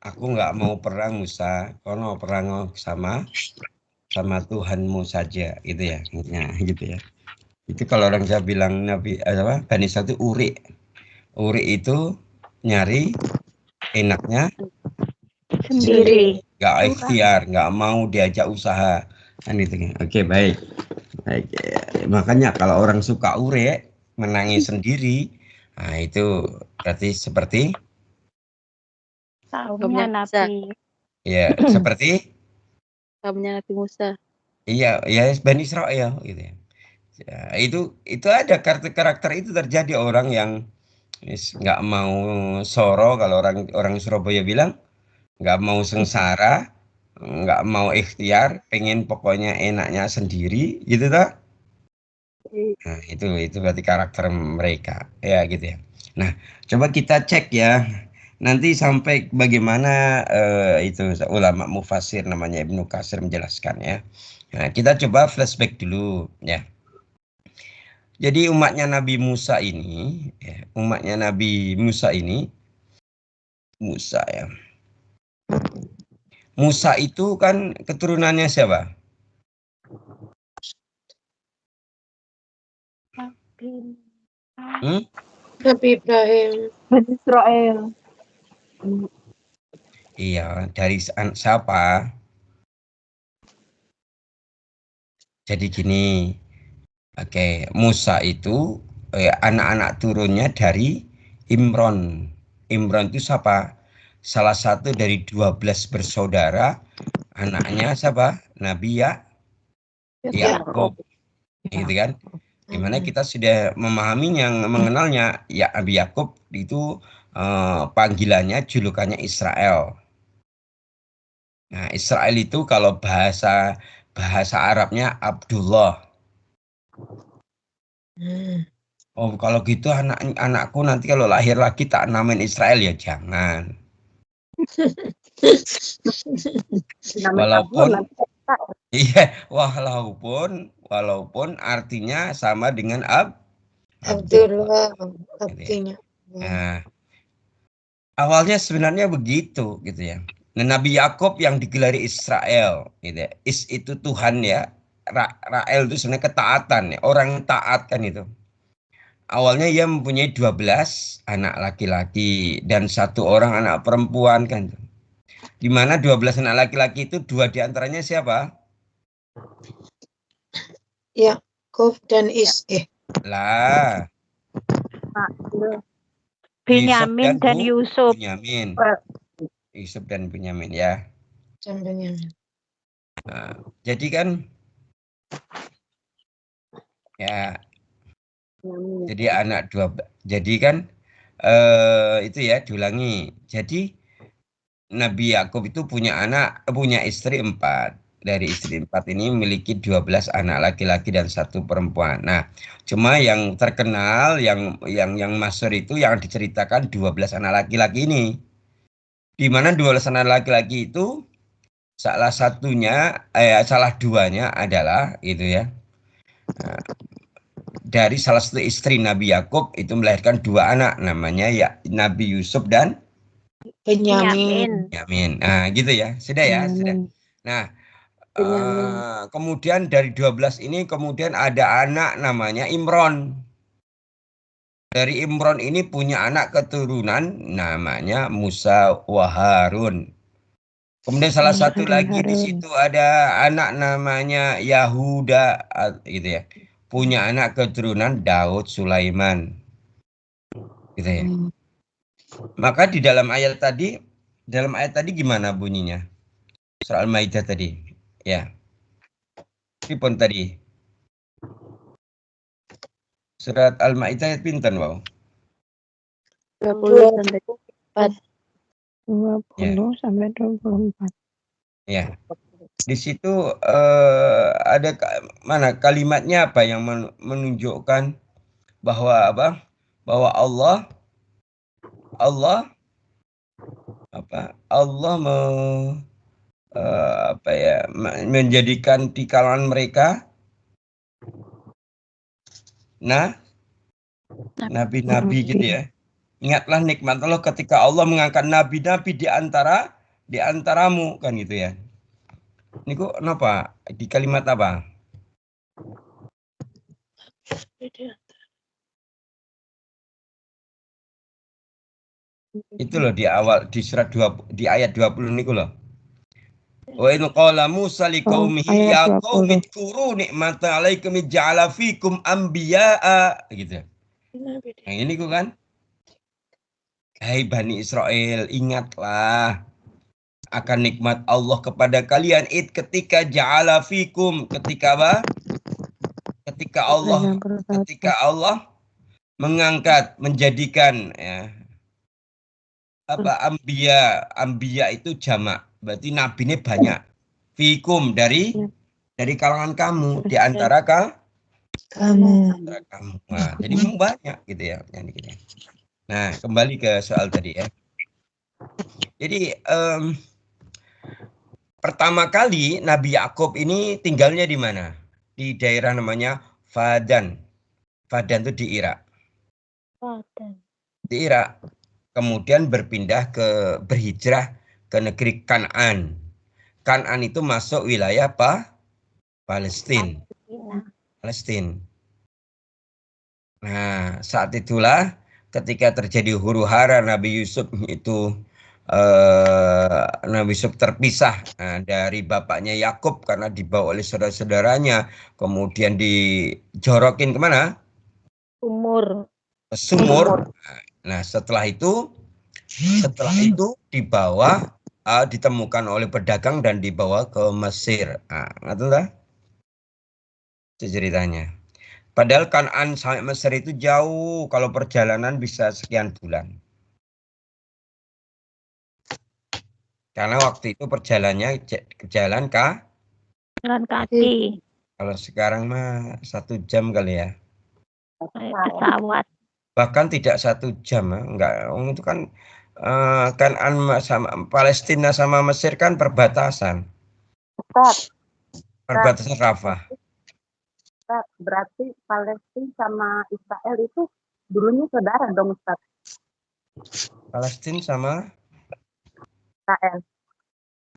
aku nggak mau perang Musa, kau mau perang sama Tuhanmu saja, gitu ya. Nah, gitu ya. Itu kalau orang Jawa bilang Nabi Bani Israil itu uri. Uri itu nyari enaknya Sendiri. nggak ikhtiar, nggak mau diajak usaha, kan itu. Oke, baik. Makanya kalau orang suka uri, menangis sendiri, nah itu berarti seperti Kaumnya Nabi. ya seperti kaumnya Nabi Musa. iya ya Bani Israil gitu ya. Ya, itu ada karakter itu terjadi orang yang nggak mau soro, kalau orang Surabaya bilang nggak mau sengsara, nggak mau ikhtiar, pengen pokoknya enaknya sendiri gitu toh. Nah, itu berarti karakter mereka ya gitu ya. Nah, coba kita cek ya. Nanti sampai bagaimana itu ulama mufasir namanya Ibnu Katsir menjelaskan ya. Nah, kita coba flashback dulu ya. Jadi umatnya Nabi Musa ini, Musa ya. Musa itu kan keturunannya siapa? Nabi Ibrahim. Bani Israel. Iya, dari siapa? Jadi gini, Oke, Musa itu anak-anak turunnya dari Imron. Imron itu siapa? Salah satu dari 12 bersaudara, anaknya siapa? Nabi Yakub, gitu kan? Dimana kita sudah memahami yang mengenalnya, ya Nabi Yakub itu panggilannya, julukannya Israel. Nah, Israel itu kalau bahasa Arabnya Abdullah. Oh, kalau gitu anakku nanti kalau lahir lagi tak namain Israel ya jangan. Walaupun iya, walaupun artinya sama dengan Abdullah. Abdinya. Nah, awalnya sebenarnya begitu gitu ya. Nah, Nabi Yakub yang digelari Israel gitu ya. Itu Tuhan ya. Rael itu sebenarnya ketaatan ya. Orang taat kan itu. Awalnya ia mempunyai 12 anak laki-laki dan 1 orang anak perempuan kan. Di mana 12 anak laki-laki itu 2 diantaranya siapa? Yakub dan Lah, Binyamin dan Yusuf. Binyamin. Yusuf dan Binyamin ya. Nah, jadi kan ya jadi anak 12. Jadi kan itu ya diulangi. Jadi Nabi Yakub itu punya istri 4. Dari istri 4 ini memiliki 12 anak laki-laki dan 1 perempuan. Nah, cuma yang terkenal yang masyhur itu yang diceritakan 12 anak laki-laki ini. Di mana 12 anak laki-laki itu salah duanya adalah gitu ya. Nah, dari salah satu istri Nabi Yakub itu melahirkan 2 anak, namanya ya Nabi Yusuf dan Benyamin. Nah, gitu ya. Sudah ya, sudah. Nah, kemudian dari 12 ini kemudian ada anak namanya Imron. Dari Imron ini punya anak keturunan namanya Musa wa Harun. Kemudian salah satu lagi di situ ada anak namanya Yahuda gitu ya. Punya anak keturunan Daud Sulaiman. Gitu ya. Maka di dalam ayat tadi gimana bunyinya? Surah Al-Maidah tadi. Ya. Pripun tadi? Surat Al-Maidah ayat pinten wau? 20 sampai 4. 20 sampai 24. Ya. Di situ ada mana kalimatnya apa yang menunjukkan bahwa apa? Bahwa Allah menjadikan di kalangan mereka nabi-nabi gitu ya. Ingatlah nikmat Allah ketika Allah mengangkat nabi-nabi di antaramu kan gitu ya. Ini kok kenapa? Di kalimat apa? Itu loh di awal di surat 20, di ayat 20 niku loh. Wa in qala Musa liqaumihi ya qaumi dzkuru nikmata 'alaikum ja'ala fikum anbiya'a gitu. Nah, ini kok kan. Hai Bani Israel, ingatlah akan nikmat Allah kepada kalian ketika ja'ala fikum, ketika apa? Ketika Allah mengangkat, menjadikan ya, Ambiya itu jamak, berarti nabinya banyak. Fikum dari kalangan kamu, di antara kamu. Nah, jadi banyak gitu ya. Nah, kembali ke soal tadi ya. Jadi pertama kali Nabi Yakub ini tinggalnya di mana? Di daerah namanya Fadan. Fadan itu di Irak. Di Irak. Kemudian berhijrah ke negeri Kan'an. Kan'an itu masuk wilayah Palestina. Nah, saat itulah ketika terjadi huru-hara Nabi Yusuf itu Nabi Yusuf terpisah dari bapaknya Yakub karena dibawa oleh saudara-saudaranya, kemudian dijorokin kemana? Sumur. Ke sumur. Nah, setelah itu dibawa, ditemukan oleh pedagang dan dibawa ke Mesir. Nah, ngerti tak? Itu ceritanya. Padahal Kan'an sampai Mesir itu jauh, kalau perjalanan bisa sekian bulan. Karena waktu itu perjalanannya jalan Jalan kaki. kalau sekarang mah 1 jam kali ya. Pesawat. Bahkan tidak 1 jam, enggak. Itu kan Kan'an sama Palestina sama Mesir kan perbatasan. Ustaz, Perbatasan Rafah. berarti Palestina sama Israel itu dulunya saudara dong Ustaz. Palestina sama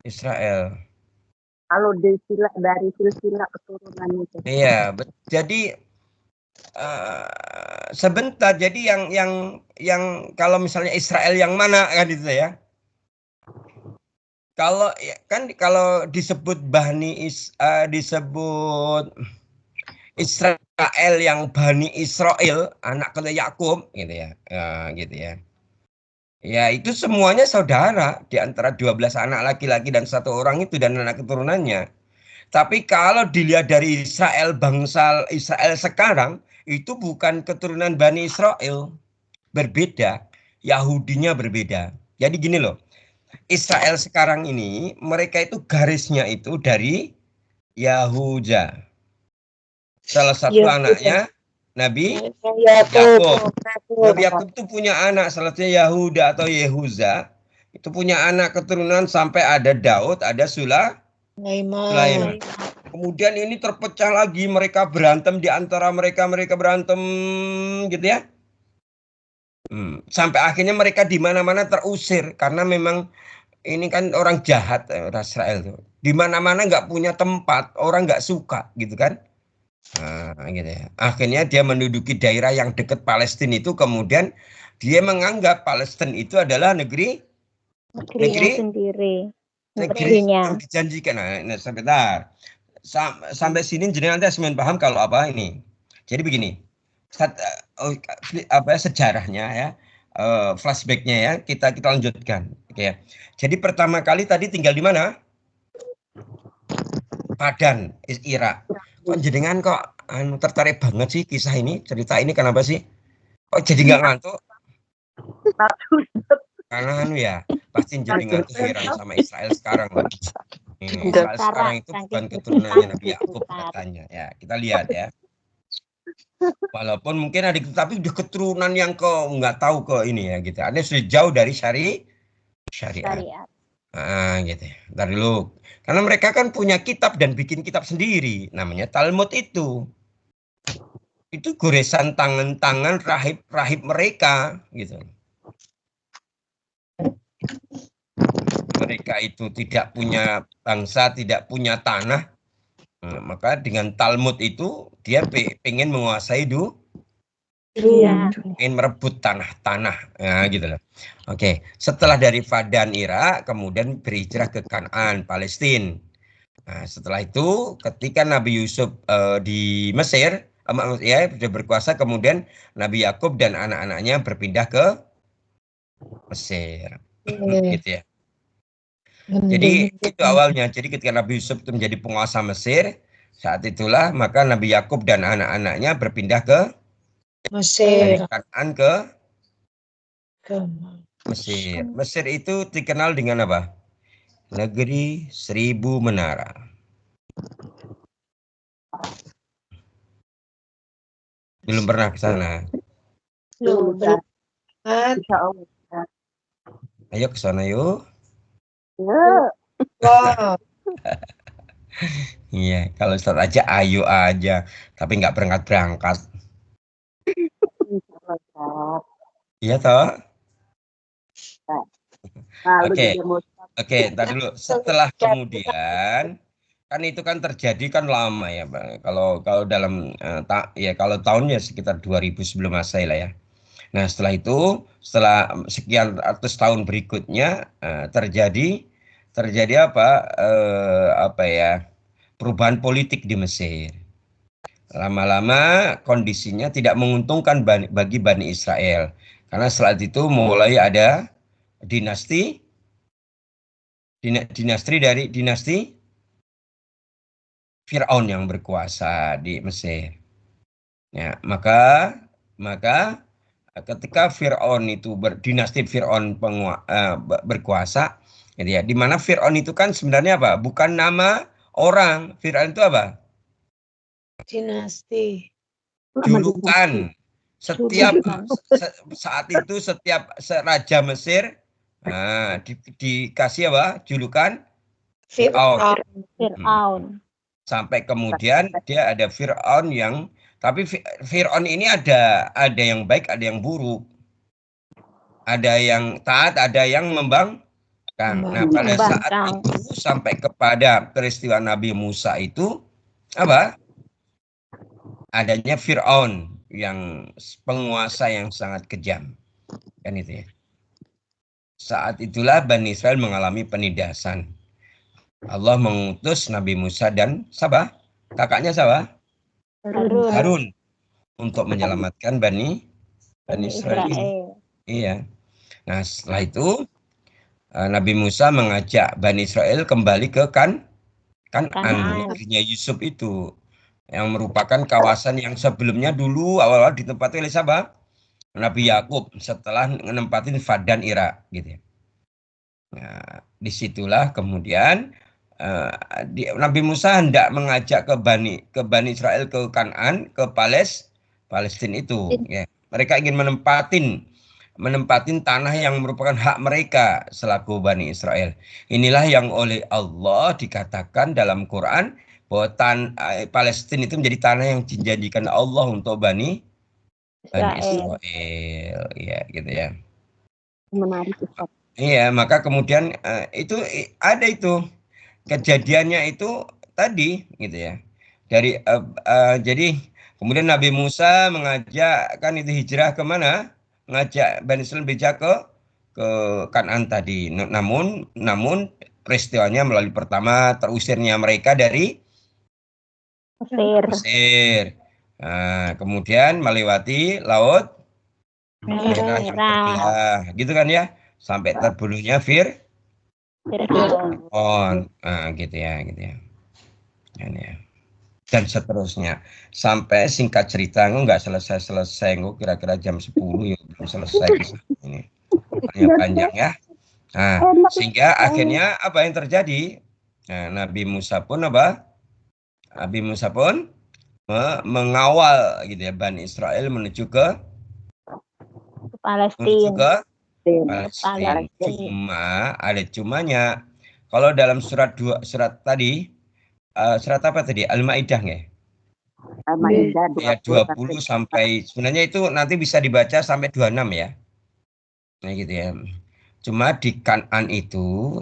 Israel. Kalau dari silsilah keturunan itu. Iya, jadi sebentar. Jadi yang kalau misalnya Israel yang mana kan itu ya? Kalau disebut disebut Israel yang Bani Israel, anak keturunan Yakub gitu ya. Gitu ya. Ya, itu semuanya saudara di antara 12 anak laki-laki dan 1 orang itu dan anak keturunannya. Tapi kalau dilihat dari Israel, bangsa Israel sekarang, itu bukan keturunan Bani Israel. Berbeda. Yahudinya berbeda. Jadi gini loh. Israel sekarang ini, mereka itu garisnya itu dari Yahuda. Salah satu anaknya Nabi Yakub. Nabi Yakub itu punya anak, salah satunya Yahuda atau Yehuza. Itu punya anak keturunan sampai ada Daud, ada Sulaiman. Kemudian ini terpecah lagi, mereka berantem di antara mereka berantem gitu ya. Sampai akhirnya mereka di mana-mana terusir karena memang ini kan orang jahat Israel tuh. Di mana-mana nggak punya tempat, orang nggak suka gitu kan. Gitu ya. Akhirnya dia menduduki daerah yang dekat Palestina itu, kemudian dia menganggap Palestina itu adalah negeri sendiri. yang dijanjikan. Nah, sebentar. Sampai sini jadi nanti asmen paham kalau apa ini. Jadi begini. Sejarahnya ya. Flashbacknya ya, kita lanjutkan. Oke ya. Jadi pertama kali tadi tinggal di mana? Padan, Irak. Kok jenengan kok tertarik banget sih kisah ini, cerita ini, kenapa sih? Kok jadi nggak ngantuk? Karena ya, pasti jadi ngantuk heran sama Israel sekarang. Israel sekarang itu bukan keturunannya Nabi Yakub katanya. Ya, kita lihat ya. Walaupun mungkin ada, tapi udah keturunan yang nggak tahu ini ya gitu. Ada sudah jauh dari syariat. Gitu. Ntar dulu. Karena mereka kan punya kitab dan bikin kitab sendiri, namanya Talmud itu. Itu goresan tangan-tangan rahib mereka gitu. Mereka itu tidak punya bangsa, tidak punya tanah. Maka dengan Talmud itu dia pengen menguasai ingin merebut tanah gitu loh. Oke, setelah dari Padan Irak kemudian berhijrah ke Kan'an, Palestina. Nah, setelah itu ketika Nabi Yusuf di Mesir ya sudah berkuasa, kemudian Nabi Yakub dan anak-anaknya berpindah ke Mesir. Gitu ya. Jadi itu awalnya. Jadi ketika Nabi Yusuf itu menjadi penguasa Mesir, saat itulah maka Nabi Yakub dan anak-anaknya berpindah ke Mesir. Dari Kan'an ke Mesir. Mesir itu dikenal dengan apa? Negeri 1000 menara. Belum pernah ke sana. Belum. Ayo ke sana yuk. Iya, kalau Ustaz aja ayo aja, tapi nggak berangkat. Iya toh? Oke, ntar dulu. Setelah kemudian kan itu kan terjadi kan lama ya, Bang. Kalau dalam ya kalau tahunnya sekitar 2000 sebelum Masehi lah ya. Nah, setelah itu, setelah sekian ratus tahun berikutnya terjadi apa ya? Perubahan politik di Mesir. Lama-lama kondisinya tidak menguntungkan bagi Bani Israel. Karena setelah itu mulai ada dinasti Fir'aun yang berkuasa di Mesir. Ya, maka ketika Fir'aun itu dinasti Fir'aun berkuasa, gitu ya, di mana Fir'aun itu kan sebenarnya apa? Bukan nama orang. Fir'aun itu apa? Dinasti. Julukan. Saat itu setiap raja Mesir dikasih apa? Julukan Fir'aun. Sampai kemudian dia ada Fir'aun tapi Fir'aun ini ada yang baik, ada yang buruk. Ada yang taat, ada yang membangkang. Nah, pada saat itu sampai kepada peristiwa Nabi Musa itu apa? Adanya Fir'aun yang penguasa yang sangat kejam. Kan itu ya. Saat itulah Bani Israel mengalami penindasan. Allah mengutus Nabi Musa dan kakaknya Harun untuk menyelamatkan Bani Israel. Iya. Nah, setelah itu Nabi Musa mengajak Bani Israel kembali ke Kan'an, negerinya Yusuf itu, yang merupakan kawasan yang sebelumnya dulu awal-awal ditempati oleh Nabi Yakub setelah menempatin Fadan Irak, gitu ya. Nah, disitulah kemudian Nabi Musa hendak mengajak ke Bani Israel ke Kan'an, ke Palestina itu. Ya. Mereka ingin menempatin tanah yang merupakan hak mereka selaku Bani Israel. Inilah yang oleh Allah dikatakan dalam Quran bahwa Palestina itu menjadi tanah yang dijanjikan Allah untuk Bani Israel. Ya, gitu ya. Menarik, Ustaz. Iya, maka kemudian itu ada itu kejadiannya itu tadi, gitu ya. Jadi kemudian Nabi Musa mengajak kan itu hijrah ke mana? Ngajak Bani Israel hijrah ke Kan'an tadi. Namun peristiwanya melalui pertama terusirnya mereka dari Mesir. Nah, kemudian melewati laut Merah yang terbelah, gitu kan ya, sampai terbunuhnya Fir'aun, gitu ya. Dan seterusnya sampai singkat cerita nggak selesai kira-kira jam 10 ya belum selesai ini panjang ya. Nah, sehingga akhirnya apa yang terjadi? Nah, Nabi Musa pun mengawal gitu ya Bani Israel menuju ke Palestina. Cuma ada cumanya. Kalau dalam surat tadi, surat apa tadi? Al-Maidah nggak? Al-Maidah Ayat 20 sampai sebenarnya itu nanti bisa dibaca sampai 26 ya. Nah gitu ya. Cuma di Kan'an itu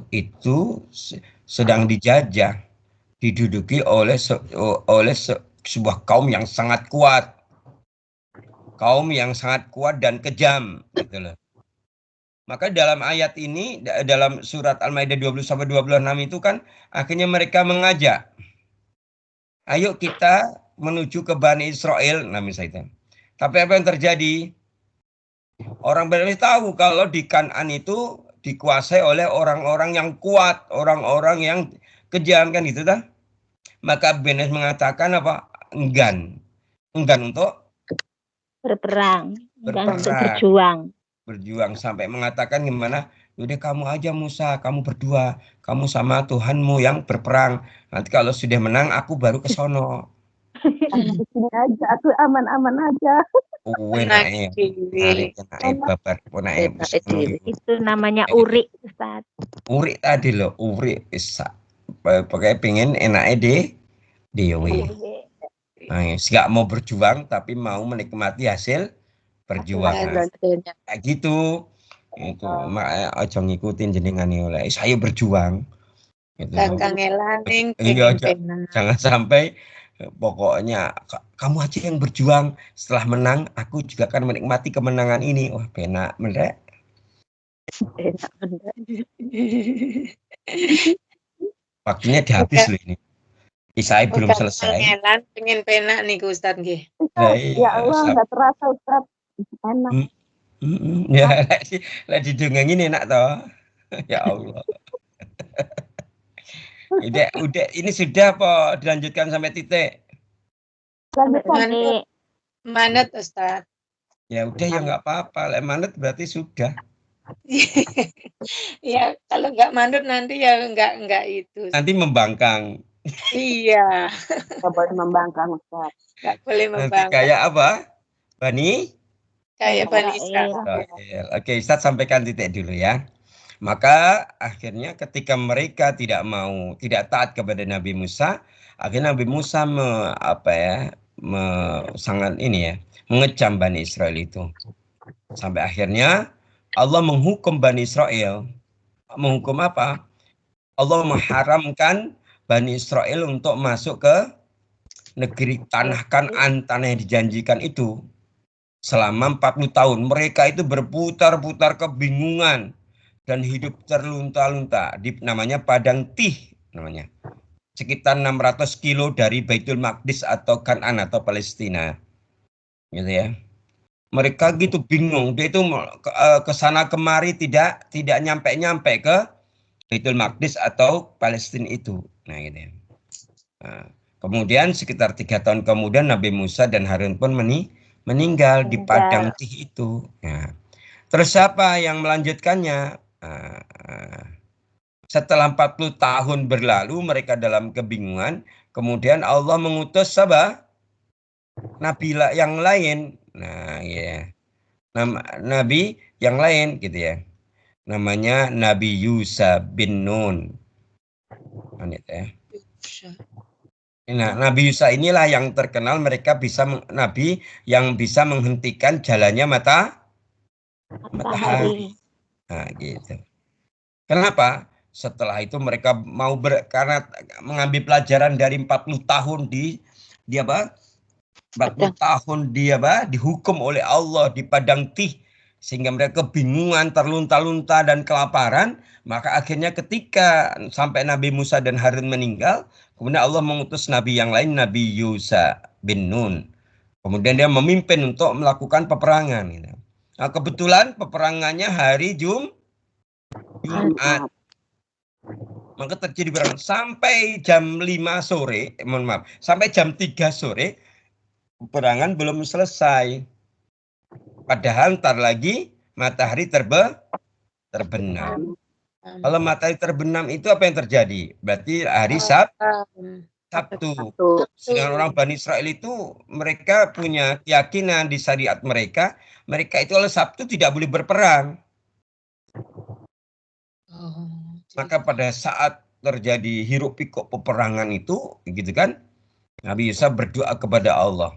sedang dijajah, diduduki oleh sebuah kaum yang sangat kuat. Kaum yang sangat kuat dan kejam gitu loh. Maka dalam ayat ini, dalam surat Al-Maidah 20 sampai 26 itu kan akhirnya mereka mengajak, ayo kita menuju ke Bani Israel, misalnya. Tapi apa yang terjadi? Orang Bani tahu kalau di Kan'an itu dikuasai oleh orang-orang yang kuat, orang-orang yang kejam kan gitu dah. Maka Bani mengatakan apa? Enggan untuk berperang. Berjuang sampai mengatakan gimana? Udah kamu aja Musa, kamu berdua, kamu sama Tuhanmu yang berperang. Nanti kalau sudah menang, aku baru ke sono. Di sini aja, aku aman-aman aja. Itu namanya Uri, Ustaz. Uri tadi loh, Uri bisa. Pakai pengen enaknya Dewi. Nggak mau berjuang, tapi mau menikmati hasil perjuangan. Kayak gitu. Itu makanya ojo ngikutin jenengan oleh saya berjuang. Gitu. Iya, jangan sampai pokoknya kamu aja yang berjuang. Setelah menang, aku juga akan menikmati kemenangan ini. Wah, penak bener. Enak bener. Waktunya habis loh ini. Isai belum Bukan selesai. ngelan, pengen penak nih Ustaz nggih. Nah, Ya Allah, nggak terasa Ustaz. Enak. Ya, lek didongengin enak toh. Ya Allah. Udah, ini sudah apa dilanjutkan sampai titik? Lanjutkan. Manut, manut Ustaz. Ya udah ya nggak apa-apa. Lek manut berarti sudah. Ya kalau nggak manut nanti ya nggak itu. Nanti membangkang. Iya, Nggak boleh membangkang Ustaz. nggak boleh Nanti membangkang. kayak apa? Bani? Kayak Bani Israel. Israil. Oke, Ustaz sampaikan titik dulu ya. Maka akhirnya ketika mereka tidak taat kepada Nabi Musa, akhirnya Nabi Musa sangat ini ya, mengecam Bani Israel itu. Sampai akhirnya Allah menghukum Bani Israel. Menghukum apa? Allah mengharamkan Bani Israel untuk masuk ke negeri tanah Kan'an, tanah yang dijanjikan itu. Selama 40 tahun mereka itu berputar-putar kebingungan dan hidup terlunta-lunta di namanya Padang Tih namanya. Sekitar 600 kilo dari Baitul Maqdis atau Kan'an atau Palestina. Gitu ya. Mereka gitu bingung, dia itu ke sana kemari tidak nyampe-nyampe ke Baitul Maqdis atau Palestina itu. Nah, gitu ya. Nah, kemudian sekitar 3 tahun kemudian Nabi Musa dan Harun pun meninggal di Padang Tih itu. Nah, terus siapa yang melanjutkannya? Setelah 40 tahun berlalu mereka dalam kebingungan, kemudian Allah mengutus nabi yang lain. Nah, ya. Nabi yang lain gitu ya. Namanya Nabi Yusa bin Nun. Ya. Nah, Nabi Yusa inilah yang terkenal nabi yang bisa menghentikan jalannya matahari. Nah, gitu. Kenapa? Setelah itu mereka karena mengambil pelajaran dari 40 tahun di 40 tahun dihukum oleh Allah di Padang Tih sehingga mereka kebingungan, terlunta-lunta dan kelaparan, maka akhirnya ketika sampai Nabi Musa dan Harun meninggal, kemudian Allah mengutus nabi yang lain, Nabi Yusa bin Nun. Kemudian dia memimpin untuk melakukan peperangan. Nah, kebetulan peperangannya hari Jumat. Maka terjadi perang sampai jam 5 sore, sampai jam 3 sore peperangan belum selesai. Padahal ntar lagi matahari terbenam. Kalau matahari terbenam itu apa yang terjadi? Berarti hari Sabtu. Sedangkan orang Bani Israel itu mereka punya keyakinan di syariat mereka itu oleh Sabtu tidak boleh berperang. Maka pada saat terjadi hiruk pikuk peperangan itu, gitu kan, Nabi Musa berdoa kepada Allah,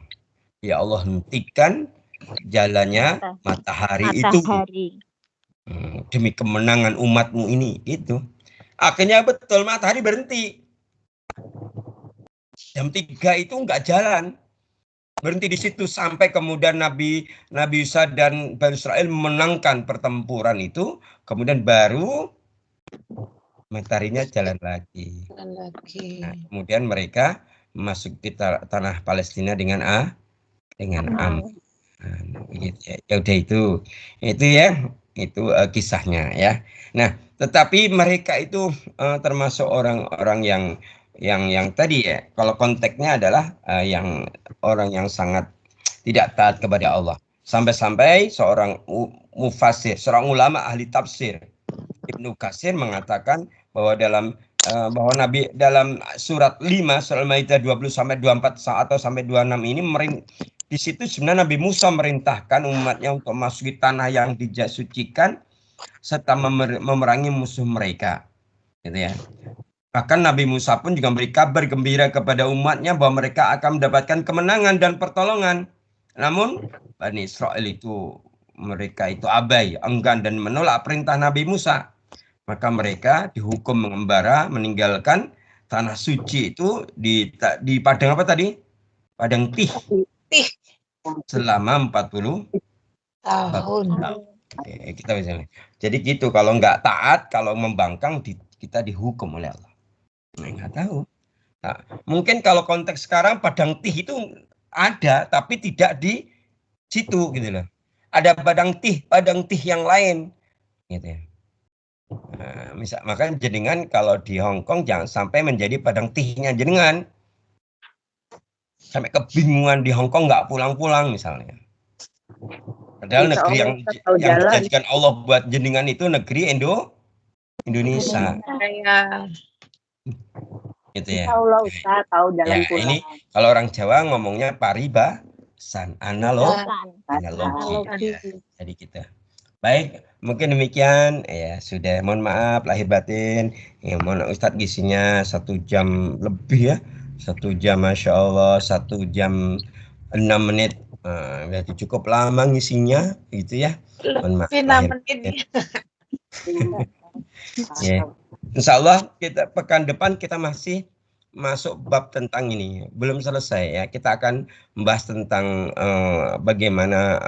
ya Allah hentikan jalannya matahari itu demi kemenangan umatmu ini, itu. Akhirnya betul matahari berhenti. Jam 3 itu nggak jalan, berhenti di situ sampai kemudian Nabi Musa dan Bani Israel memenangkan pertempuran itu, kemudian baru mataharinya jalan lagi. Nah, kemudian mereka masuk ke tanah Palestina dengan aman. Ya udah itu ya, itu kisahnya ya. Nah, tetapi mereka itu termasuk orang-orang yang tadi ya, kalau konteksnya adalah yang orang yang sangat tidak taat kepada Allah. Sampai-sampai seorang mufassir, seorang ulama ahli tafsir, Ibnu Katsir mengatakan bahwa bahwa Nabi dalam surat 5 surat Al-Maidah 20 sampai 24 atau sampai 26 ini di situ sebenarnya Nabi Musa merintahkan umatnya untuk masuki tanah yang disucikan serta memerangi musuh mereka, gitu ya. Bahkan Nabi Musa pun juga memberi kabar gembira kepada umatnya bahwa mereka akan mendapatkan kemenangan dan pertolongan. Namun Bani Israel mereka itu abai, enggan dan menolak perintah Nabi Musa. Maka mereka dihukum mengembara, meninggalkan tanah suci itu di padang apa tadi? padang tih Tih. selama 40 Tahun. kita misalnya. Jadi gitu, kalau nggak taat, kalau membangkang kita dihukum oleh Allah. Nggak tahu. Nah, mungkin kalau konteks sekarang padang tih itu ada, tapi tidak di situ gitu loh. Ada padang tih yang lain, gitu ya. Nah, makanya jenengan kalau di Hong Kong jangan sampai menjadi padang tihnya jenengan. Sampai kebingungan di Hong Kong nggak pulang-pulang misalnya. Padahal negeri yang dijanjikan Allah buat jenengan itu negeri Indonesia. Gitu ya. Tahu jalan Ya, pulang. ini kalau orang Jawa ngomongnya paribasan, analogi. Ya, jadi kita. Baik, mungkin demikian ya, sudah. Mohon maaf lahir batin. Ya, mohon Ustadz gisinya 1 jam lebih ya. 1 jam, Masya Allah, 1 jam 6 menit. Berarti cukup lama ngisinya gitu ya. Mohon maaf lahir batin. Ya. Insya Allah kita pekan depan kita masih masuk bab tentang ini. Belum selesai ya. Kita akan membahas tentang bagaimana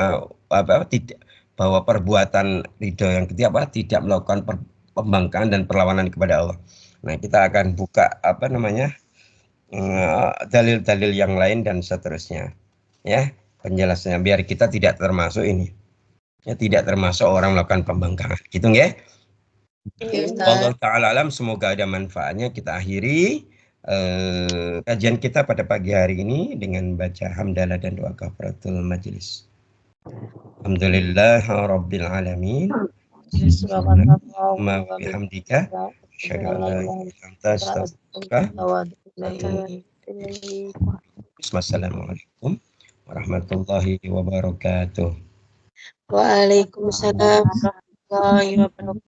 tidak bahwa perbuatan ridho yang ketiga tidak melakukan pembangkangan dan perlawanan kepada Allah. Nah, kita akan buka dalil-dalil yang lain dan seterusnya. Ya, penjelasannya biar kita tidak termasuk ini. Ya, tidak termasuk orang melakukan pembangkangan. Gitu nggih? Allah Ta'ala alam, semoga ada manfaatnya. Kita akhiri kajian kita pada pagi hari ini dengan baca hamdalah dan doa kafaratul majelis. Alhamdulillah Rabbil Alamin. Wa bihamdika asyhadu an la ilaha illa anta astaghfiruka wa atubu ilaik. Wassalamualaikum warahmatullahi wabarakatuh. Waalaikumsalam warahmatullahi wabarakatuh.